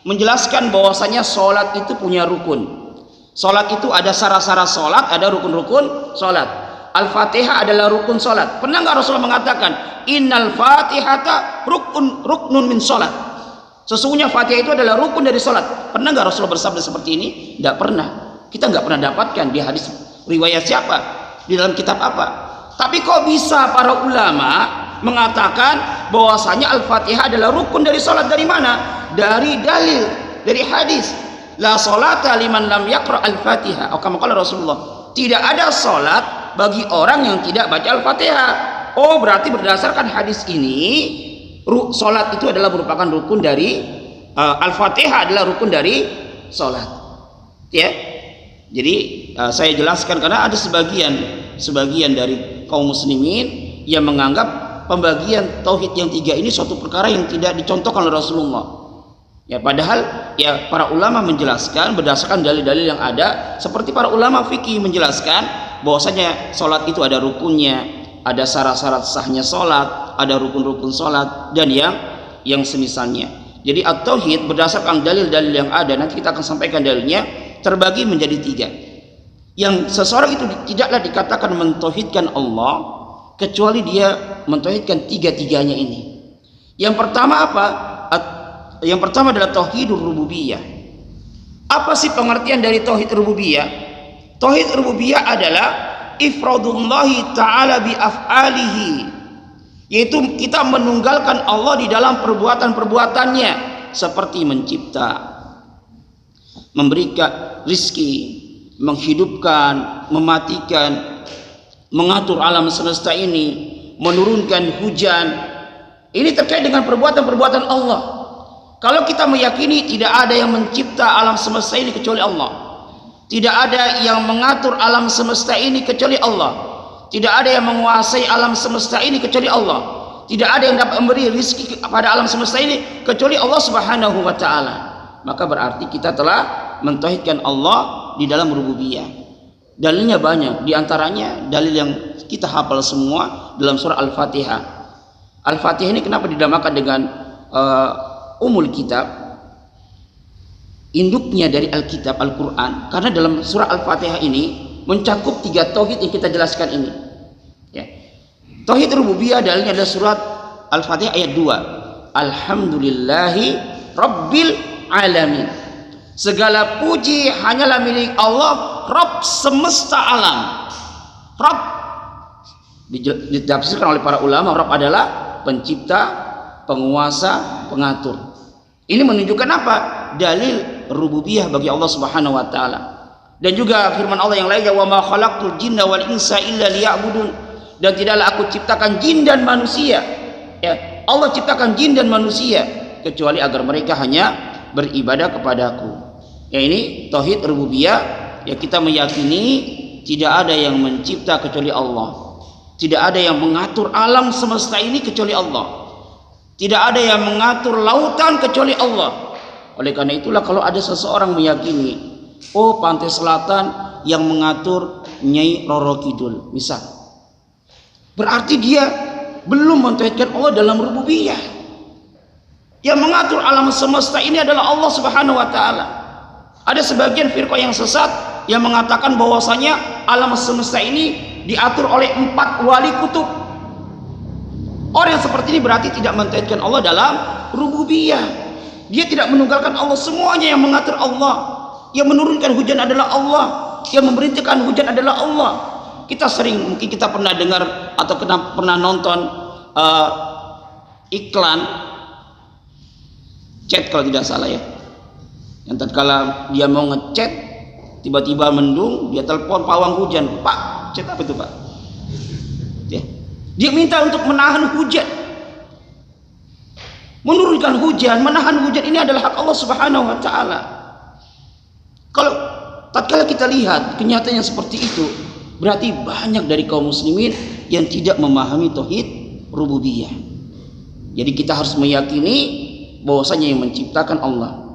menjelaskan bahwasanya sholat itu punya rukun. Sholat itu ada syarat-syarat sholat, ada rukun-rukun sholat. Al-Fatihah adalah rukun sholat. Pernah nggak Rasulullah mengatakan innal fatihata ruknun min sholat? Sesungguhnya Fatihah itu adalah rukun dari sholat. Pernah nggak Rasulullah bersabda seperti ini? Tidak pernah. Kita nggak pernah dapatkan di hadis riwayat siapa, di dalam kitab apa. Tapi kok bisa para ulama mengatakan bahwasanya Al-Fatihah adalah rukun dari salat? Dari mana? Dari dalil, dari hadis. La salata liman lam yaqra Al-Fatihah. Kama qala Rasulullah. Tidak ada salat bagi orang yang tidak baca Al-Fatihah. Oh, berarti berdasarkan hadis ini salat itu adalah merupakan rukun dari Al-Fatihah adalah rukun dari salat. Ya. Jadi saya jelaskan karena ada sebagian dari kaum muslimin yang menganggap pembagian tauhid yang 3 ini suatu perkara yang tidak dicontohkan oleh Rasulullah. Ya, padahal ya para ulama menjelaskan berdasarkan dalil-dalil yang ada, seperti para ulama fikih menjelaskan bahwasanya salat itu ada rukunnya, ada syarat-syarat sahnya salat, ada rukun-rukun salat dan yang semisalnya. Jadi at-tauhid berdasarkan dalil-dalil yang ada, nanti kita akan sampaikan dalilnya, terbagi menjadi 3. Yang seseorang itu tidaklah dikatakan mentauhidkan Allah kecuali dia mentauhidkan 3-tiganya ini. Yang pertama apa? Yang pertama adalah tauhidur rububiyah. Apa sih pengertian dari tauhid rububiyah? Tauhid rububiyah adalah ifradullahi ta'ala bi af'alihi, yaitu kita menunggalkan Allah di dalam perbuatan-perbuatannya, seperti mencipta, memberikan rizki, menghidupkan, mematikan, mengatur alam semesta ini, menurunkan hujan. Ini terkait dengan perbuatan-perbuatan Allah. Kalau kita meyakini tidak ada yang mencipta alam semesta ini kecuali Allah, Tidak ada yang mengatur alam semesta ini kecuali Allah. Tidak ada yang menguasai alam semesta ini kecuali Allah. Tidak ada yang dapat memberi rezeki pada alam semesta ini kecuali Allah Subhanahu wa taala. Maka berarti kita telah mentauhidkan Allah di dalam rububiyah. Dalilnya banyak, di antaranya dalil yang kita hafal semua dalam surah Al-Fatihah. Al-Fatihah ini kenapa dinamakan dengan Ummul Kitab, induknya dari Alkitab, Al-Quran? Karena dalam surah Al-Fatihah ini mencakup 3 tauhid yang kita jelaskan ini, ya. Tauhid rububiyah dalilnya adalah surat Al-Fatihah ayat 2. Alhamdulillahi Rabbil Alamin. Segala puji hanyalah milik Allah, Rabb semesta alam. Rabb ditafsirkan oleh para ulama, Rabb adalah pencipta, penguasa, pengatur. Ini menunjukkan apa? Dalil rububiyah bagi Allah Subhanahu wa taala. Dan juga firman Allah yang lainnya, wa ma khalaqtul jinna wal insa illa liya'budun. Dan tidaklah aku ciptakan jin dan manusia, ya, Allah ciptakan jin dan manusia kecuali agar mereka hanya beribadah kepadaku. Ya, ini tauhid rububiyah, ya, kita meyakini tidak ada yang mencipta kecuali Allah. Tidak ada yang mengatur alam semesta ini kecuali Allah. Tidak ada yang mengatur lautan kecuali Allah. Oleh karena itulah kalau ada seseorang meyakini, oh, pantai selatan yang mengatur Nyai Roro Kidul, misal, berarti dia belum mentauhidkan Allah dalam rububiyah. Yang mengatur alam semesta ini adalah Allah Subhanahu wa taala. Ada sebagian firqah yang sesat yang mengatakan bahwasanya alam semesta ini diatur oleh 4 wali kutub. Orang yang seperti ini berarti tidak mentauhidkan Allah dalam rububiyah. Dia tidak menunggalkan Allah, semuanya yang mengatur Allah. Yang menurunkan hujan adalah Allah, yang memerintahkan hujan adalah Allah. Kita sering, mungkin kita pernah dengar atau pernah nonton iklan chat kalau tidak salah, ya, yang tatkala dia mau ngechat tiba-tiba mendung, dia telepon pawang hujan, Pak, chat apa itu, Pak? Ya. Dia minta untuk menahan hujan, menurunkan hujan, menahan hujan. Ini adalah hak Allah Subhanahu wa taala. Kalau tatkala kita lihat kenyataannya seperti itu, berarti banyak dari kaum muslimin yang tidak memahami tauhid rububiyah. Jadi kita harus meyakini bahwasanya yang menciptakan Allah,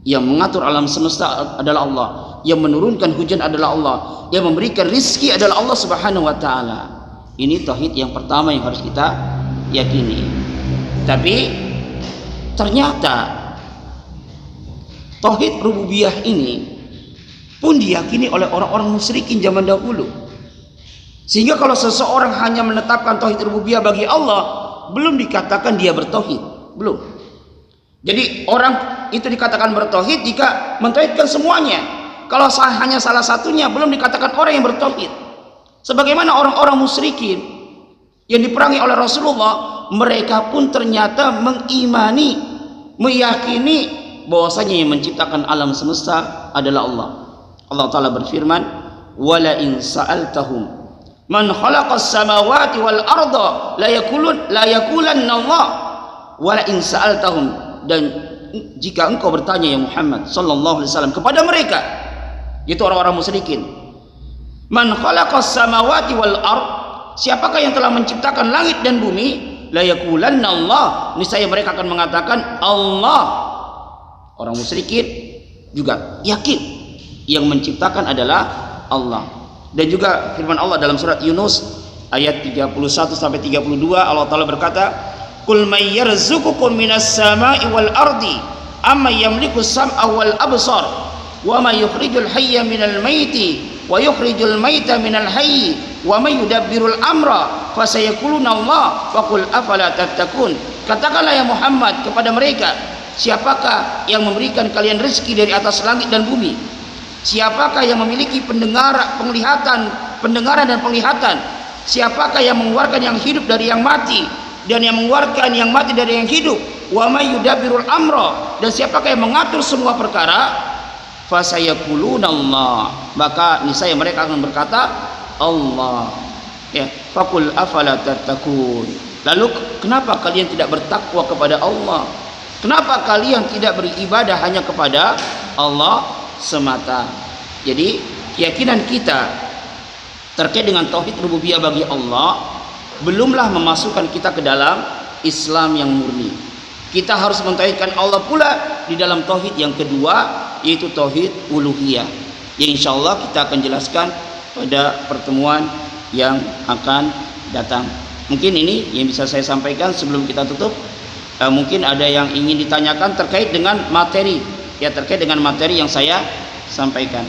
yang mengatur alam semesta adalah Allah, yang menurunkan hujan adalah Allah, yang memberikan rizki adalah Allah Subhanahu wa taala. Ini tauhid yang pertama yang harus kita yakini. Tapi ternyata tauhid rububiyah ini pun diyakini oleh orang-orang musyrikin zaman dahulu. Sehingga kalau seseorang hanya menetapkan tauhid rububiyah bagi Allah, belum dikatakan dia bertauhid, belum. Jadi orang itu dikatakan bertauhid jika mentauhidkan semuanya. Kalau hanya salah satunya, belum dikatakan orang yang bertauhid. Sebagaimana orang-orang musyrikin yang diperangi oleh Rasulullah, mereka pun ternyata mengimani, meyakini bahwasanya yang menciptakan alam semesta adalah Allah. Allah Ta'ala berfirman, wala in sa'altahum man khalaqas samawati wal arda la yakulanna Allah. Wala in sa'altahum, dan jika engkau bertanya ya Muhammad sallallahu alaihi wasallam kepada mereka, yaitu orang-orang musyrikin, man khalaqas samawati wal ard, siapakah yang telah menciptakan langit dan bumi, la yakulanna Allah, niscaya mereka akan mengatakan Allah. Orang musyrikin juga yakin yang menciptakan adalah Allah. Dan juga firman Allah dalam surat Yunus ayat 31 sampai 32, Allah Ta'ala berkata, Qul may yarzuqukum minas sama'i wal ardi amma yamliku sam'a wal absar wa may yukhrijul hayya minal maiti wa yukhrijul maita minal hayyi wa may yudabbirul amra fasayaquluna Allah wa qul afala tattaqun. Katakanlah ya Muhammad kepada mereka, siapakah yang memberikan kalian rezeki dari atas langit dan bumi? Siapakah yang memiliki pendengaran dan penglihatan? Siapakah yang mengeluarkan yang hidup dari yang mati dan yang mengeluarkan yang mati dari yang hidup? Wa may yudabbirul amra, dan siapakah yang mengatur semua perkara? Fasayaquluna Allah, maka niscaya mereka akan berkata Allah. Ya, faqul afala tattaqun. Lalu kenapa kalian tidak bertakwa kepada Allah? Kenapa kalian tidak beribadah hanya kepada Allah semata? Jadi keyakinan kita terkait dengan tauhid rububiyah bagi Allah belumlah memasukkan kita ke dalam Islam yang murni. Kita harus mentauhidkan Allah pula di dalam tauhid yang kedua, yaitu tauhid uluhiyah, yang insyaallah kita akan jelaskan pada pertemuan yang akan datang. Mungkin ini yang bisa saya sampaikan sebelum kita tutup. Mungkin ada yang ingin ditanyakan terkait dengan materi, ya, terkait dengan materi yang saya sampaikan.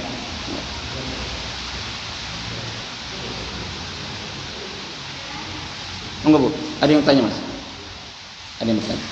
Enggak, Bu? Ada yang tanya, Mas? Ada yang bertanya?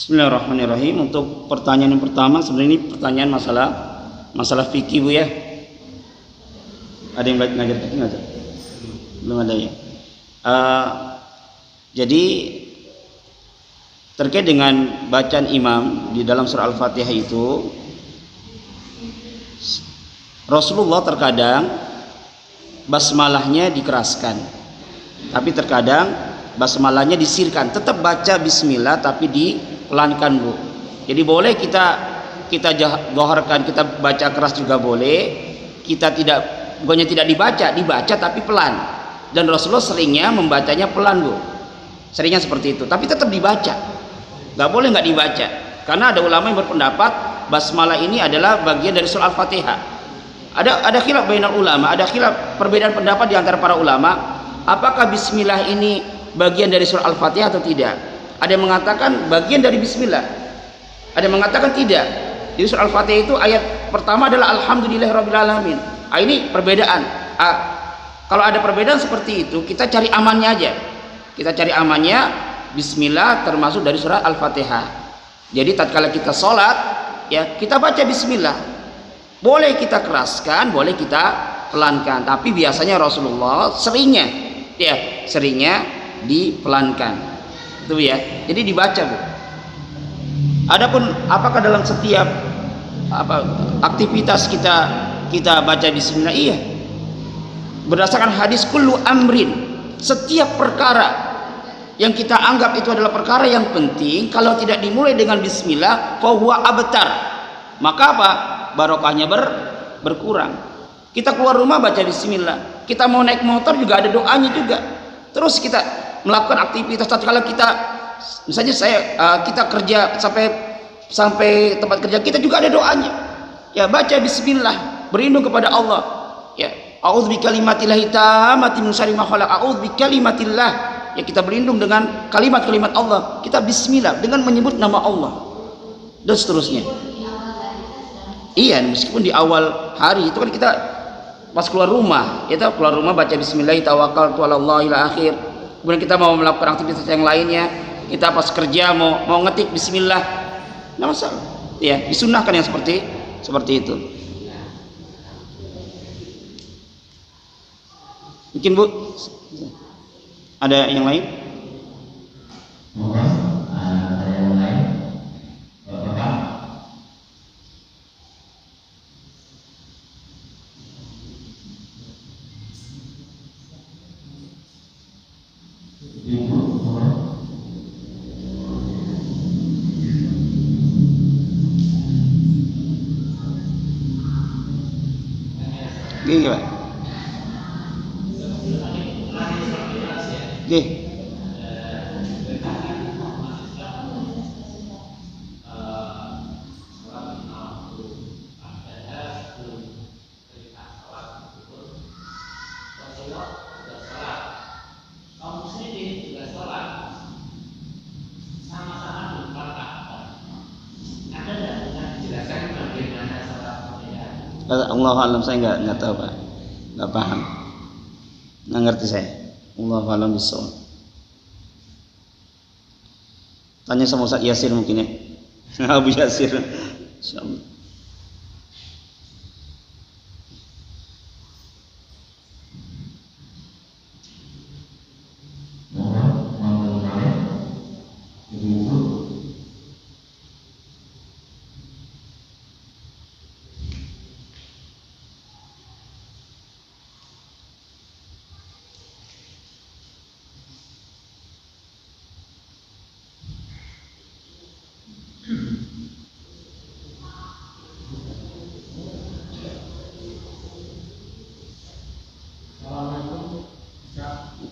Bismillahirrahmanirrahim. Untuk pertanyaan yang pertama, sebenarnya ini pertanyaan masalah fikih, Bu, ya. Ada yang ngajar fikih nggak? Belum ada, ya. Jadi terkait dengan bacaan imam di dalam surah Al-Fatihah itu, Rasulullah terkadang basmalahnya dikeraskan, tapi terkadang basmalahnya disirkan. Tetap baca bismillah tapi dipelankan, Bu. Jadi boleh kita jahorkan, kita baca keras juga boleh. Kita bukannya tidak dibaca tapi pelan. Dan Rasulullah seringnya membacanya pelan, Bu. Seringnya seperti itu, tapi tetap dibaca. Gak boleh nggak dibaca. Karena ada ulama yang berpendapat basmalah ini adalah bagian dari surah Al-Fatihah. Ada khilaf bainal ulama, ada khilaf, perbedaan pendapat di antara para ulama, apakah bismillah ini bagian dari surah Al-Fatihah atau tidak. Ada yang mengatakan bagian dari bismillah, ada yang mengatakan tidak. Di surah Al-Fatihah itu ayat pertama adalah alhamdulillahirabbil alamin. Ini perbedaan. Kalau ada perbedaan seperti itu, kita cari amannya aja. Kita cari amannya, bismillah termasuk dari surah Al-Fatihah. Jadi tatkala kita sholat, ya, kita baca bismillah. Boleh kita keraskan, boleh kita pelankan, tapi biasanya Rasulullah seringnya dipelankan, itu ya. Jadi dibaca, Bu. Adapun apakah dalam setiap aktivitas kita baca bismillah? Iya. Berdasarkan hadis kullu amrin, setiap perkara yang kita anggap itu adalah perkara yang penting, kalau tidak dimulai dengan bismillah fa huwa abtar, maka apa? Barokahnya berkurang. Kita keluar rumah baca bismillah, kita mau naik motor juga ada doanya juga. Terus kita melakukan aktivitas, tatkala kita misalnya kita kerja sampai tempat kerja kita juga ada doanya. Ya, baca bismillah, berlindung kepada Allah. Ya, a'udzu bikalimatillahi tammati min syarri ma khalaq. A'udzu bikalimatillah. Ya, kita berlindung dengan kalimat-kalimat Allah. Kita bismillah dengan menyebut nama Allah dan seterusnya. Iya, meskipun di awal hari itu kan kita pas keluar rumah, kita keluar rumah baca bismillah, tawakkaltu 'alallah ila akhir. Kemudian kita mau melakukan aktivitas yang lainnya, kita pas kerja mau ngetik bismillah, nggak masalah. Ya, disunahkan yang seperti itu. Mungkin, Bu, ada yang lain? Ada yang lain? Bapak? Ibu? Gini, Pak. Gini. Allah alam, saya nggak tahu Pak, nggak paham, nggak ngerti saya. Allah alam bisawab. Tanya sama Ustaz Yasir mungkin ya. Abu Yasir. Insyaallah.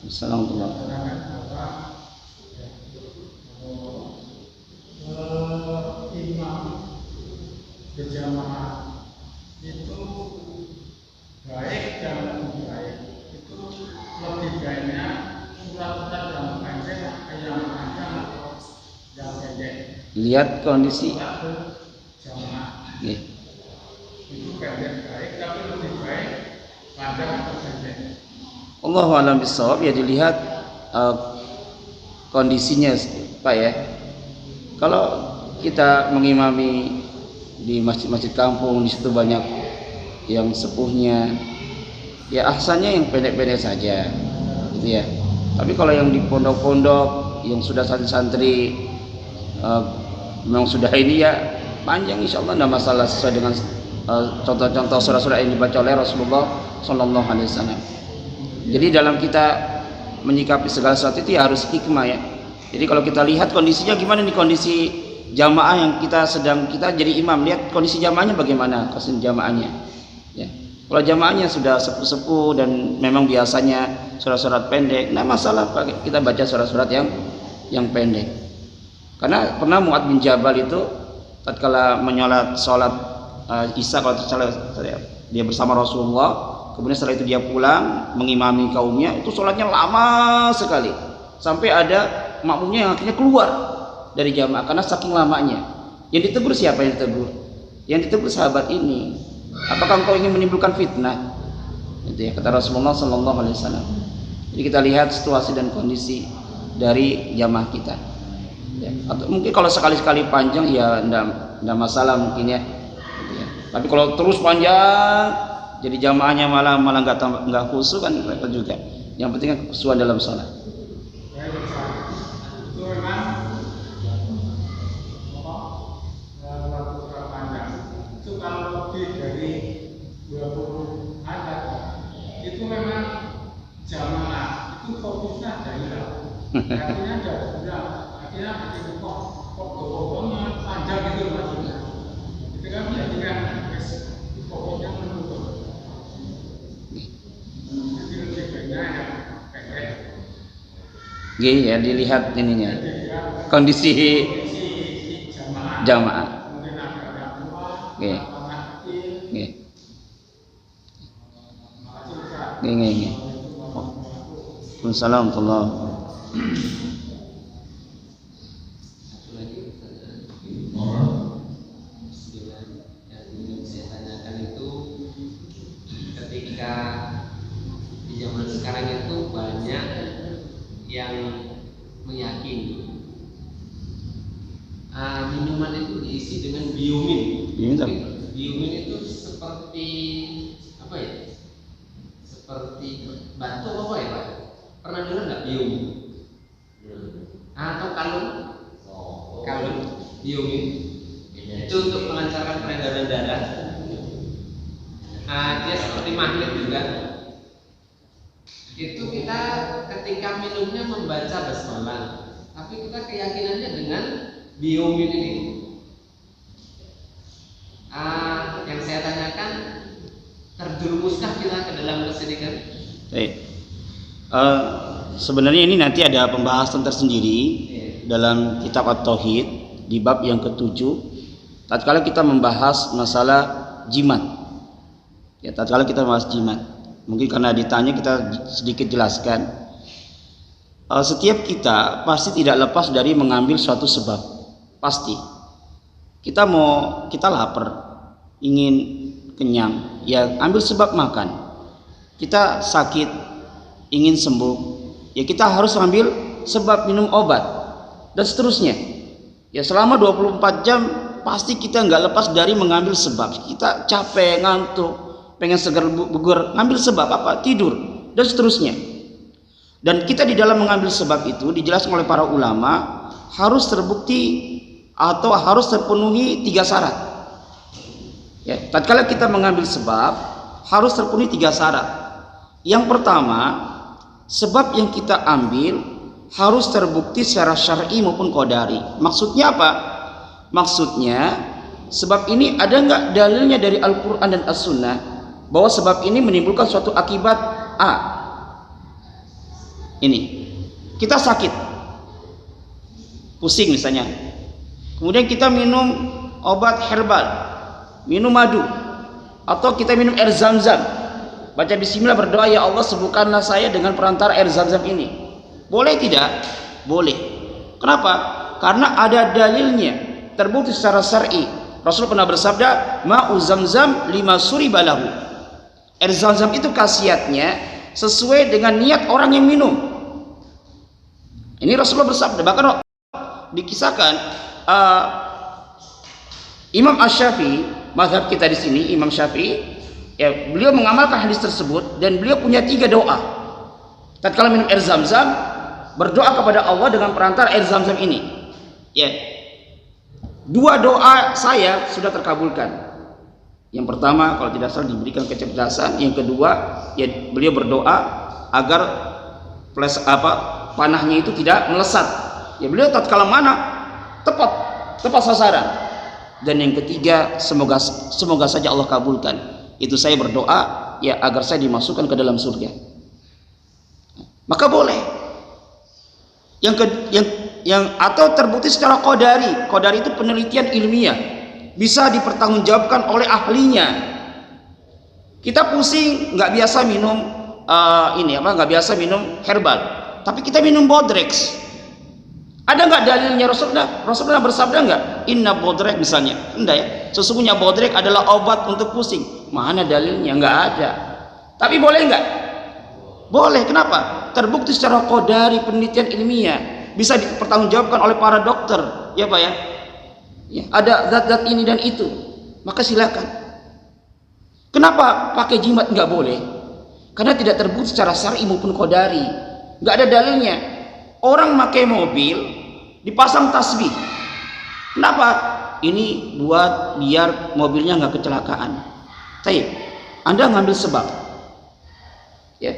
Assalamualaikum. Imam berjamaah itu baik dan lebih baik. Itu lebih baiknya surat-surat yang panjang atau yang pendek. Lihat kondisi Jamaah nggih. itu pendek baik, tapi lebih baik panjang atau pendek. Allahu a'lam bishawab, ya dilihat kondisinya Pak ya. Kalau kita mengimami di masjid-masjid kampung, di situ banyak yang sepuhnya, ya ahsannya yang pendek-pendek saja gitu ya. Tapi kalau yang di pondok-pondok yang sudah santri-santri memang sudah ini ya panjang, insya Allah tidak masalah, sesuai dengan contoh-contoh surah-surah yang dibaca oleh Rasulullah Sallallahu Alaihi Wasallam. Jadi dalam kita menyikapi segala sesuatu itu ya harus hikmah ya. Jadi kalau kita lihat kondisinya gimana nih, kondisi jamaah yang kita jadi imam, lihat kondisi jamaahnya bagaimana, kondisi jamaahnya ya. Kalau jamaahnya sudah sepuh-sepuh dan memang biasanya surat-surat pendek, nah masalah kita baca surat-surat yang pendek. Karena pernah Mu'adz bin Jabal itu tatkala menyolat sholat Isya, kalau salah dia bersama Rasulullah, kemudian setelah itu dia pulang mengimami kaumnya, itu sholatnya lama sekali, sampai ada makmumnya yang akhirnya keluar dari jamaah karena saking lamanya. Yang ditegur siapa yang ditegur? Yang ditegur sahabat ini. Apakah engkau ingin menimbulkan fitnah? Itu ya kata Rasulullah Sallallahu Alaihi Wasallam. Jadi kita lihat situasi dan kondisi dari jamaah kita. Ya, atau mungkin kalau sekali-sekali panjang ya enggak masalah mungkin ya. Gitu ya. Tapi kalau terus panjang, jadi jamaahnya malah nggak khusyuk kan repot juga. Yang penting kan kekhusyuan dalam sholat. Itu memang waktu surat panjang. Itu kalau lebih dari 20 ayat itu memang jamaah itu fokusnya ada hilang. Artinya ada hilang. Akhirnya kok panjang gitu maksudnya. Itu kan berarti kan fokusnya menutup. Jadi lebih banyak yang pendek. Gini ya, dilihat ininya kondisi jamaah. Mungkin agak tua, Oke. kecil, Gini. Assalamualaikum warahmatullahi Yang saya tanyakan itu, ketika di zaman sekarang itu banyak yang meyakini minuman itu diisi dengan biomin. Biomin itu seperti apa ya? Seperti batu apa ya Pak? Pernah dengar nggak biomin? Atau kalung biomin itu untuk melancarkan peredaran darah. Dia seperti magnet juga. Itu kita ketika minumnya membaca basmalah, tapi kita keyakinannya dengan biomin ini. Yang saya tanyakan, terjerumuskah kita ke dalam kesyirikan? Sebenarnya ini nanti ada pembahasan tersendiri dalam kitab At-Tauhid di bab yang ke-7 tatkala kita membahas masalah jimat. Ya, tatkala kita membahas jimat. Mungkin karena ditanya kita sedikit jelaskan. Setiap kita pasti tidak lepas dari mengambil suatu sebab. Pasti. Kita lapar, ingin kenyang, ya ambil sebab makan. Kita sakit, ingin sembuh, ya kita harus ambil sebab minum obat dan seterusnya. Ya selama 24 jam pasti kita nggak lepas dari mengambil sebab. Kita capek, ngantuk, pengen segar bugar, ngambil sebab apa? Tidur dan seterusnya. Dan kita di dalam mengambil sebab itu dijelaskan oleh para ulama harus terbukti atau harus terpenuhi 3 syarat. Ya, tatkala kita mengambil sebab harus terpenuhi 3 syarat. Yang pertama, sebab yang kita ambil harus terbukti secara syar'i maupun qadari. Maksudnya apa? Maksudnya sebab ini ada nggak dalilnya dari Al-Quran dan As-Sunnah bahwa sebab ini menimbulkan suatu akibat A. Ini kita sakit, pusing misalnya, kemudian kita minum obat herbal, minum madu, atau kita minum air zam-zam, baca bismillah, berdoa, ya Allah sembuhkanlah saya dengan perantara air zam-zam ini. Boleh tidak? Boleh. Kenapa? Karena ada dalilnya, terbukti secara syar'i. Rasul pernah bersabda, ma'u zam-zam lima suribalahu. Air zam-zam itu khasiatnya sesuai dengan niat orang yang minum. Ini Rasulullah bersabda. Bahkan dikisahkan Imam Asy-Syafi'i, mazhab kita di sini Imam Syafi'i, ya beliau mengamalkan hadis tersebut dan beliau punya 3 doa. Tatkala minum air zam-zam, berdoa kepada Allah dengan perantara air zam-zam ini. Ya. 2 doa saya sudah terkabulkan. Yang pertama, kalau tidak salah diberikan kecerdasan. Yang kedua, ya beliau berdoa agar panahnya itu tidak melesat. Ya beliau tatkala mana tepat sasaran. Dan yang ketiga, semoga saja Allah kabulkan. Itu saya berdoa ya agar saya dimasukkan ke dalam surga. Maka boleh. Yang atau terbukti secara qadari. Qadari itu penelitian ilmiah, bisa dipertanggungjawabkan oleh ahlinya. Kita pusing, nggak biasa minum nggak biasa minum herbal, tapi kita minum Bodrex. Ada nggak dalilnya? Rasulullah bersabda nggak? Inna Bodrex misalnya, enggak ya? Sesungguhnya Bodrex adalah obat untuk pusing. Mana dalilnya? Nggak ada. Tapi boleh nggak? Boleh. Kenapa? Terbukti secara qadari, penelitian ilmiah, bisa dipertanggungjawabkan oleh para dokter, ya Pak ya. Ya, ada zat-zat ini dan itu, maka silakan. Kenapa pakai jimat nggak boleh? Karena tidak terbukti secara syar'i maupun qadari, nggak ada dalilnya. Orang pakai mobil dipasang tasbih, kenapa? Ini buat biar mobilnya nggak kecelakaan. Baik, Anda ngambil sebab, ya,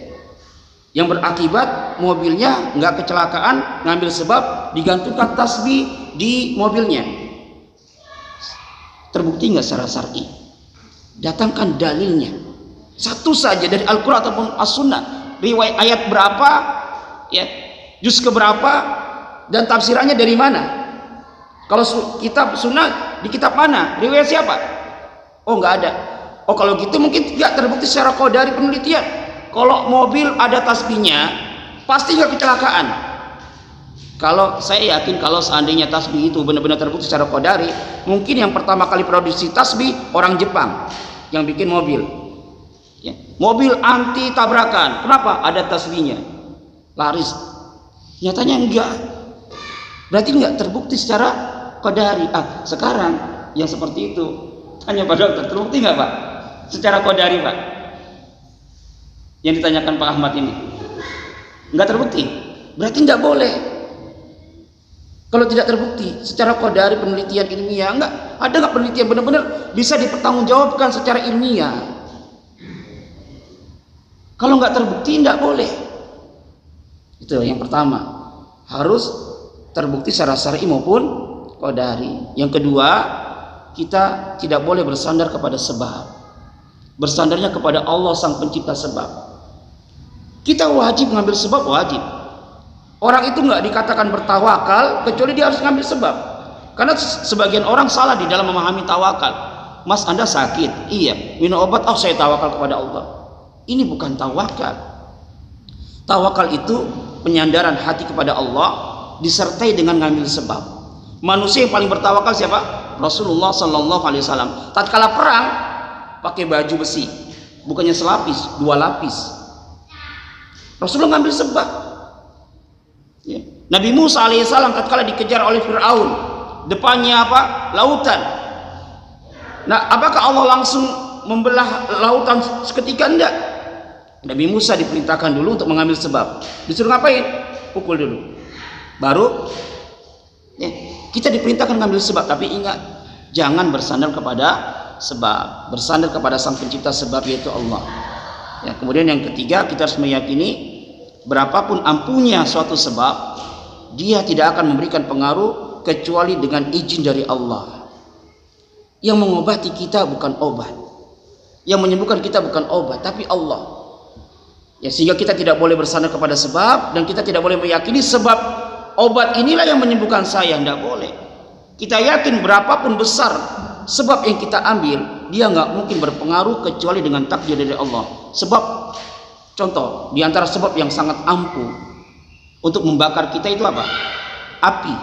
yang berakibat mobilnya nggak kecelakaan, ngambil sebab digantungkan tasbih di mobilnya. Terbukti nggak secara syar'i? Datangkan dalilnya. Satu saja dari Al-Quran ataupun As-Sunnah. Riwayat ayat berapa, ya, juz keberapa, dan tafsirannya dari mana? Kalau kitab Sunnah di kitab mana? Riwayat siapa? Oh nggak ada. Oh kalau gitu mungkin nggak terbukti secara qadari penelitian. Kalau mobil ada tasbihnya, pasti nggak kecelakaan. Kalau saya yakin kalau seandainya tasbih itu benar-benar terbukti secara qadari, mungkin yang pertama kali produksi tasbih orang Jepang yang bikin mobil. Ya. Mobil anti tabrakan. Kenapa? Ada tasbihnya. Laris. Nyatanya enggak. Berarti enggak terbukti secara qadari. Sekarang yang seperti itu tanya Pak Dokter, terbukti enggak Pak? Secara qadari Pak. Yang ditanyakan Pak Ahmad ini. Enggak terbukti. Berarti enggak boleh. Kalau tidak terbukti secara qadari penelitian ilmiah, ada nggak penelitian benar-benar bisa dipertanggungjawabkan secara ilmiah? Kalau nggak terbukti nggak boleh. Itu yang pertama, harus terbukti secara syar'i maupun qadari. Yang kedua, kita tidak boleh bersandar kepada sebab. Bersandarnya kepada Allah sang pencipta sebab. Kita wajib mengambil sebab, wajib. Orang itu nggak dikatakan bertawakal kecuali dia harus ngambil sebab. Karena sebagian orang salah di dalam memahami tawakal. Mas, Anda sakit, iya, minum obat, saya tawakal kepada Allah. Ini bukan tawakal. Tawakal itu penyandaran hati kepada Allah disertai dengan ngambil sebab. Manusia yang paling bertawakal siapa? Rasulullah Sallallahu Alaihi Wasallam. Tatkala perang, pakai baju besi, bukannya selapis, 2 lapis. Rasulullah ngambil sebab. Ya. Nabi Musa alaihissalam tatkala dikejar oleh Fir'aun, depannya apa? Lautan. Nah, apakah Allah langsung membelah lautan seketika? Enggak. Nabi Musa diperintahkan dulu untuk mengambil sebab. Disuruh ngapain? Pukul dulu. Baru ya, kita diperintahkan mengambil sebab, tapi ingat, jangan bersandar kepada sebab, bersandar kepada Sang Pencipta sebab, yaitu Allah. Ya, kemudian yang ketiga, kita harus meyakini berapapun ampuhnya suatu sebab, dia tidak akan memberikan pengaruh kecuali dengan izin dari Allah. Yang mengobati kita bukan obat, yang menyembuhkan kita bukan obat, tapi Allah. Ya, sehingga kita tidak boleh bersandar kepada sebab, dan kita tidak boleh meyakini sebab obat inilah yang menyembuhkan saya. Tidak boleh. Kita yakin berapapun besar sebab yang kita ambil, dia nggak mungkin berpengaruh kecuali dengan takdir dari Allah. Sebab, contoh, di antara sebab yang sangat ampuh untuk membakar kita itu apa? Api.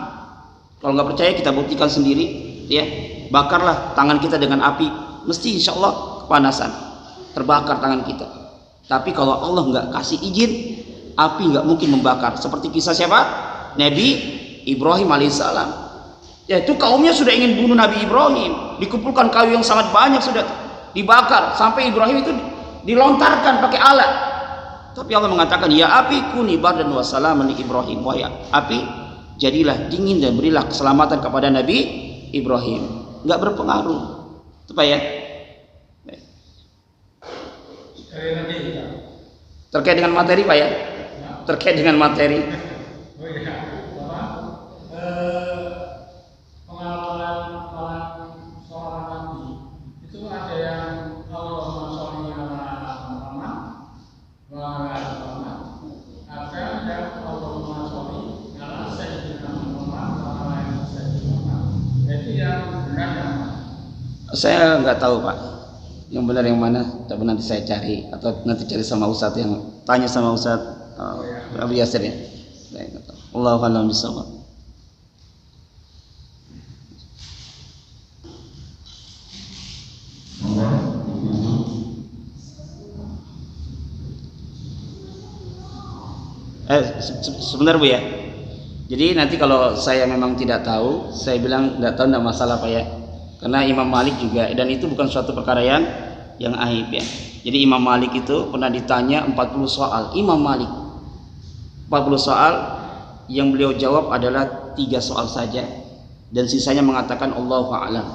Kalau nggak percaya, kita buktikan sendiri. Ya, bakarlah tangan kita dengan api, mesti insya Allah kepanasan, terbakar tangan kita. Tapi kalau Allah nggak kasih izin, api nggak mungkin membakar. Seperti kisah siapa? Nabi Ibrahim alaihissalam. Yaitu kaumnya sudah ingin bunuh Nabi Ibrahim, dikumpulkan kayu yang sangat banyak, sudah dibakar sampai Ibrahim itu dilontarkan pakai alat. Tapi Allah mengatakan, ya api kuni bardan wa salaman li Ibrahim. Wahai api, jadilah dingin dan berilah keselamatan kepada Nabi Ibrahim. Nggak berpengaruh. Itu Pak ya. Terkait dengan materi Pak ya. Terkait dengan materi. Oh iya, pengalaman seorang nabi itu ada yang Allahumma sholli ala Muhammad wa ala ali Muhammad, ada yang Allahumma sholli ala Sayyidina Muhammad wa ala ali Sayyidina Muhammad. Itu yang benar yang mana? Saya nggak tahu Pak, yang benar yang mana. Tapi nanti saya cari, atau nanti cari sama Ustadz, yang tanya sama Ustadz Abu Yasir ya. Allahu a'lam bishawab. Sebentar Bu ya. Jadi nanti kalau saya memang tidak tahu, saya bilang tidak tahu, tidak masalah Pak ya. Karena Imam Malik juga, dan itu bukan suatu perkara yang aib ya. Jadi Imam Malik itu pernah ditanya 40 soal. Imam Malik 40 soal, yang beliau jawab adalah 3 soal saja, dan sisanya mengatakan Allahu a'lam.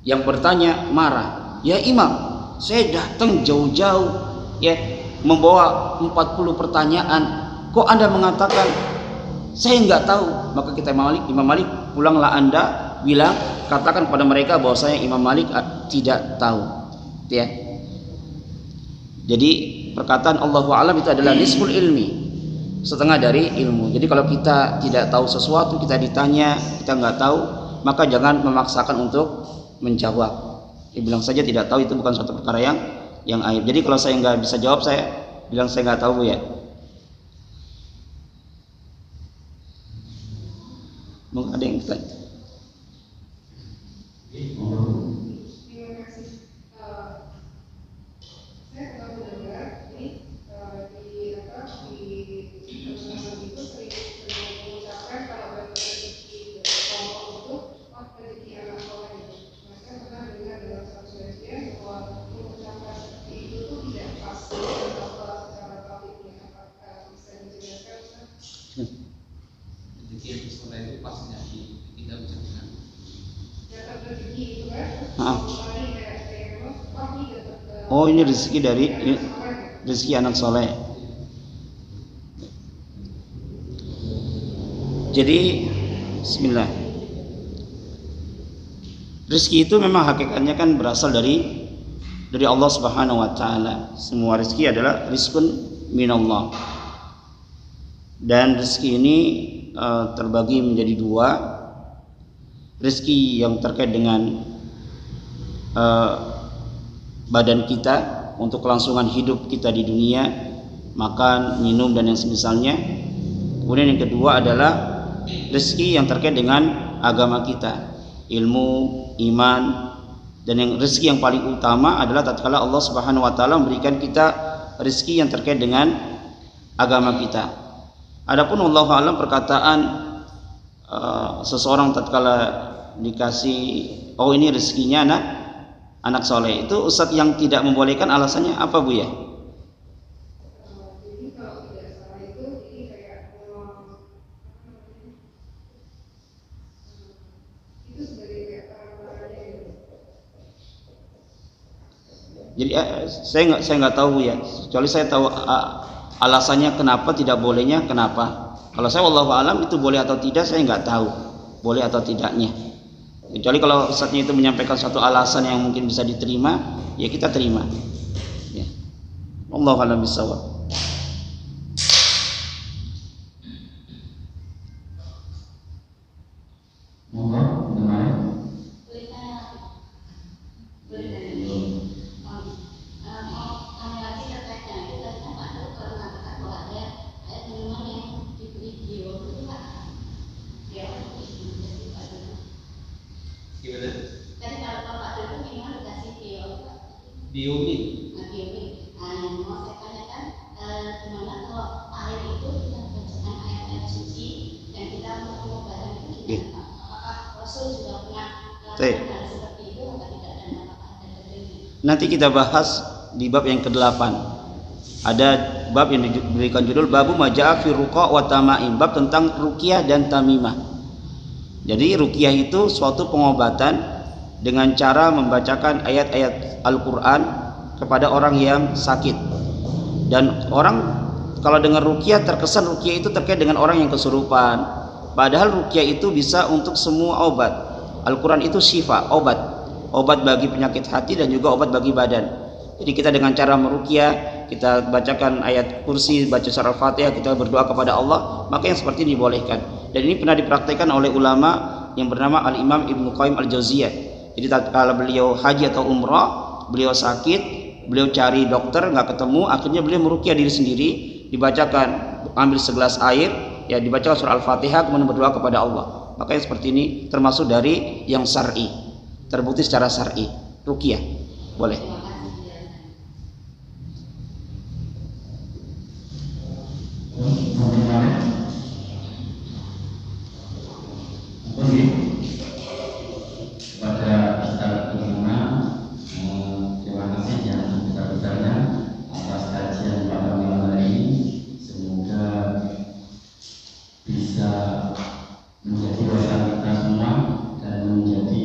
Yang bertanya marah, ya Imam, saya datang jauh-jauh ya, membawa 40 pertanyaan, kok Anda mengatakan saya nggak tahu? Maka kita Imam Malik, pulanglah Anda, bilang, katakan kepada mereka bahwa saya Imam Malik tidak tahu ya. Jadi perkataan Allahu a'lam itu adalah nisful ilmi, setengah dari ilmu. Jadi kalau kita tidak tahu sesuatu, kita ditanya, kita nggak tahu, maka jangan memaksakan untuk menjawab. Bilang saja tidak tahu, itu bukan suatu perkara yang aib. Jadi kalau saya nggak bisa jawab, saya bilang saya nggak tahu Bu ya. Mungkin ada yang bertanya. Terima kasih. Saya kalau mendengar ini di teman-teman itu sering mengucapkan kalau rezeki kelompok itu rezeki anak soleh itu. Nah, saya pernah dengar dalam satu kajian bahwa mengucapkan seperti itu tuh tidak pas secara tauhidnya. Apakah bisa dijelaskan Ustaz? Rezeki yang soleh itu pasnya kita ucapkan. Dapat rezeki itu kan? Oh, ini rezeki dari rezeki anak soleh. Jadi bismillah, rezeki itu memang hakikatnya kan berasal dari Allah Subhanahu wa taala. Semua rezeki adalah rizqun minallah. Dan rezeki ini terbagi menjadi 2. Rezeki yang terkait dengan badan kita untuk kelangsungan hidup kita di dunia, makan, minum dan yang semisalnya. Kemudian yang kedua adalah rezeki yang terkait dengan agama kita, ilmu, iman, Dan yang rezeki yang paling utama adalah tatkala Allah Subhanahu wa taala memberikan kita rezeki yang terkait dengan agama kita. Adapun wallahu alam perkataan seseorang tatkala dikasih ini rezekinya anak soleh, itu Ustadz yang tidak membolehkan alasannya apa Bu ya? Jadi kalau tidak salah itu ini kayak itu sebagai kayak peraturannya gitu. Jadi saya nggak tahu ya. Kecuali saya tahu alasannya kenapa tidak bolehnya kenapa. Kalau saya wallahu alam itu boleh atau tidak saya nggak tahu. Boleh atau tidaknya. Kecuali kalau Ustadznya itu menyampaikan satu alasan yang mungkin bisa diterima, ya kita terima. Ya. Wallahu alam bishawab. Monggo, dengar. Gimana? Tadi kalau Bapak dulu memang dikasih Biomin. biomin. Yang mau saya tanyakan, gimana kalau air itu kita bacakan ayat-ayat suci dan kita untuk pengobatan itu gimana Pak? Apakah Rasul juga pernah melakukan hal seperti itu atau tidak, dan apakah ada dalilnya? Nanti kita bahas di bab yang ke-8. Ada bab yang diberikan judul Babu Maja'a fi Ruqa wa Tamaim, bab tentang ruqyah dan tamimah. Jadi ruqyah itu suatu pengobatan dengan cara membacakan ayat-ayat Al-Quran kepada orang yang sakit. Dan orang kalau dengar ruqyah terkesan ruqyah itu terkait dengan orang yang kesurupan. Padahal ruqyah itu bisa untuk semua obat. Al-Quran itu syifa, obat bagi penyakit hati dan juga obat bagi badan. Jadi kita dengan cara meruqyah, kita bacakan ayat kursi, baca surah Al-Fatihah, kita berdoa kepada Allah, maka yang seperti ini dibolehkan. Dan ini pernah dipraktikkan oleh ulama yang bernama Al-Imam Ibnu Qayyim Al-Jauziyah. Jadi kalau beliau haji atau umrah, beliau sakit, beliau cari dokter nggak ketemu, akhirnya beliau meruqyah diri sendiri, dibacakan, ambil segelas air, ya dibacakan surah Al-Fatihah, kemudian berdoa kepada Allah. Maka yang seperti ini termasuk dari yang syar'i, terbukti secara syar'i, ruqyah boleh. Kepada Ustaz Imam, terima kasih yang sebesar-besarnya atas kajian pada malam hari ini. Semoga bisa menjadi wawasan kita semua dan menjadi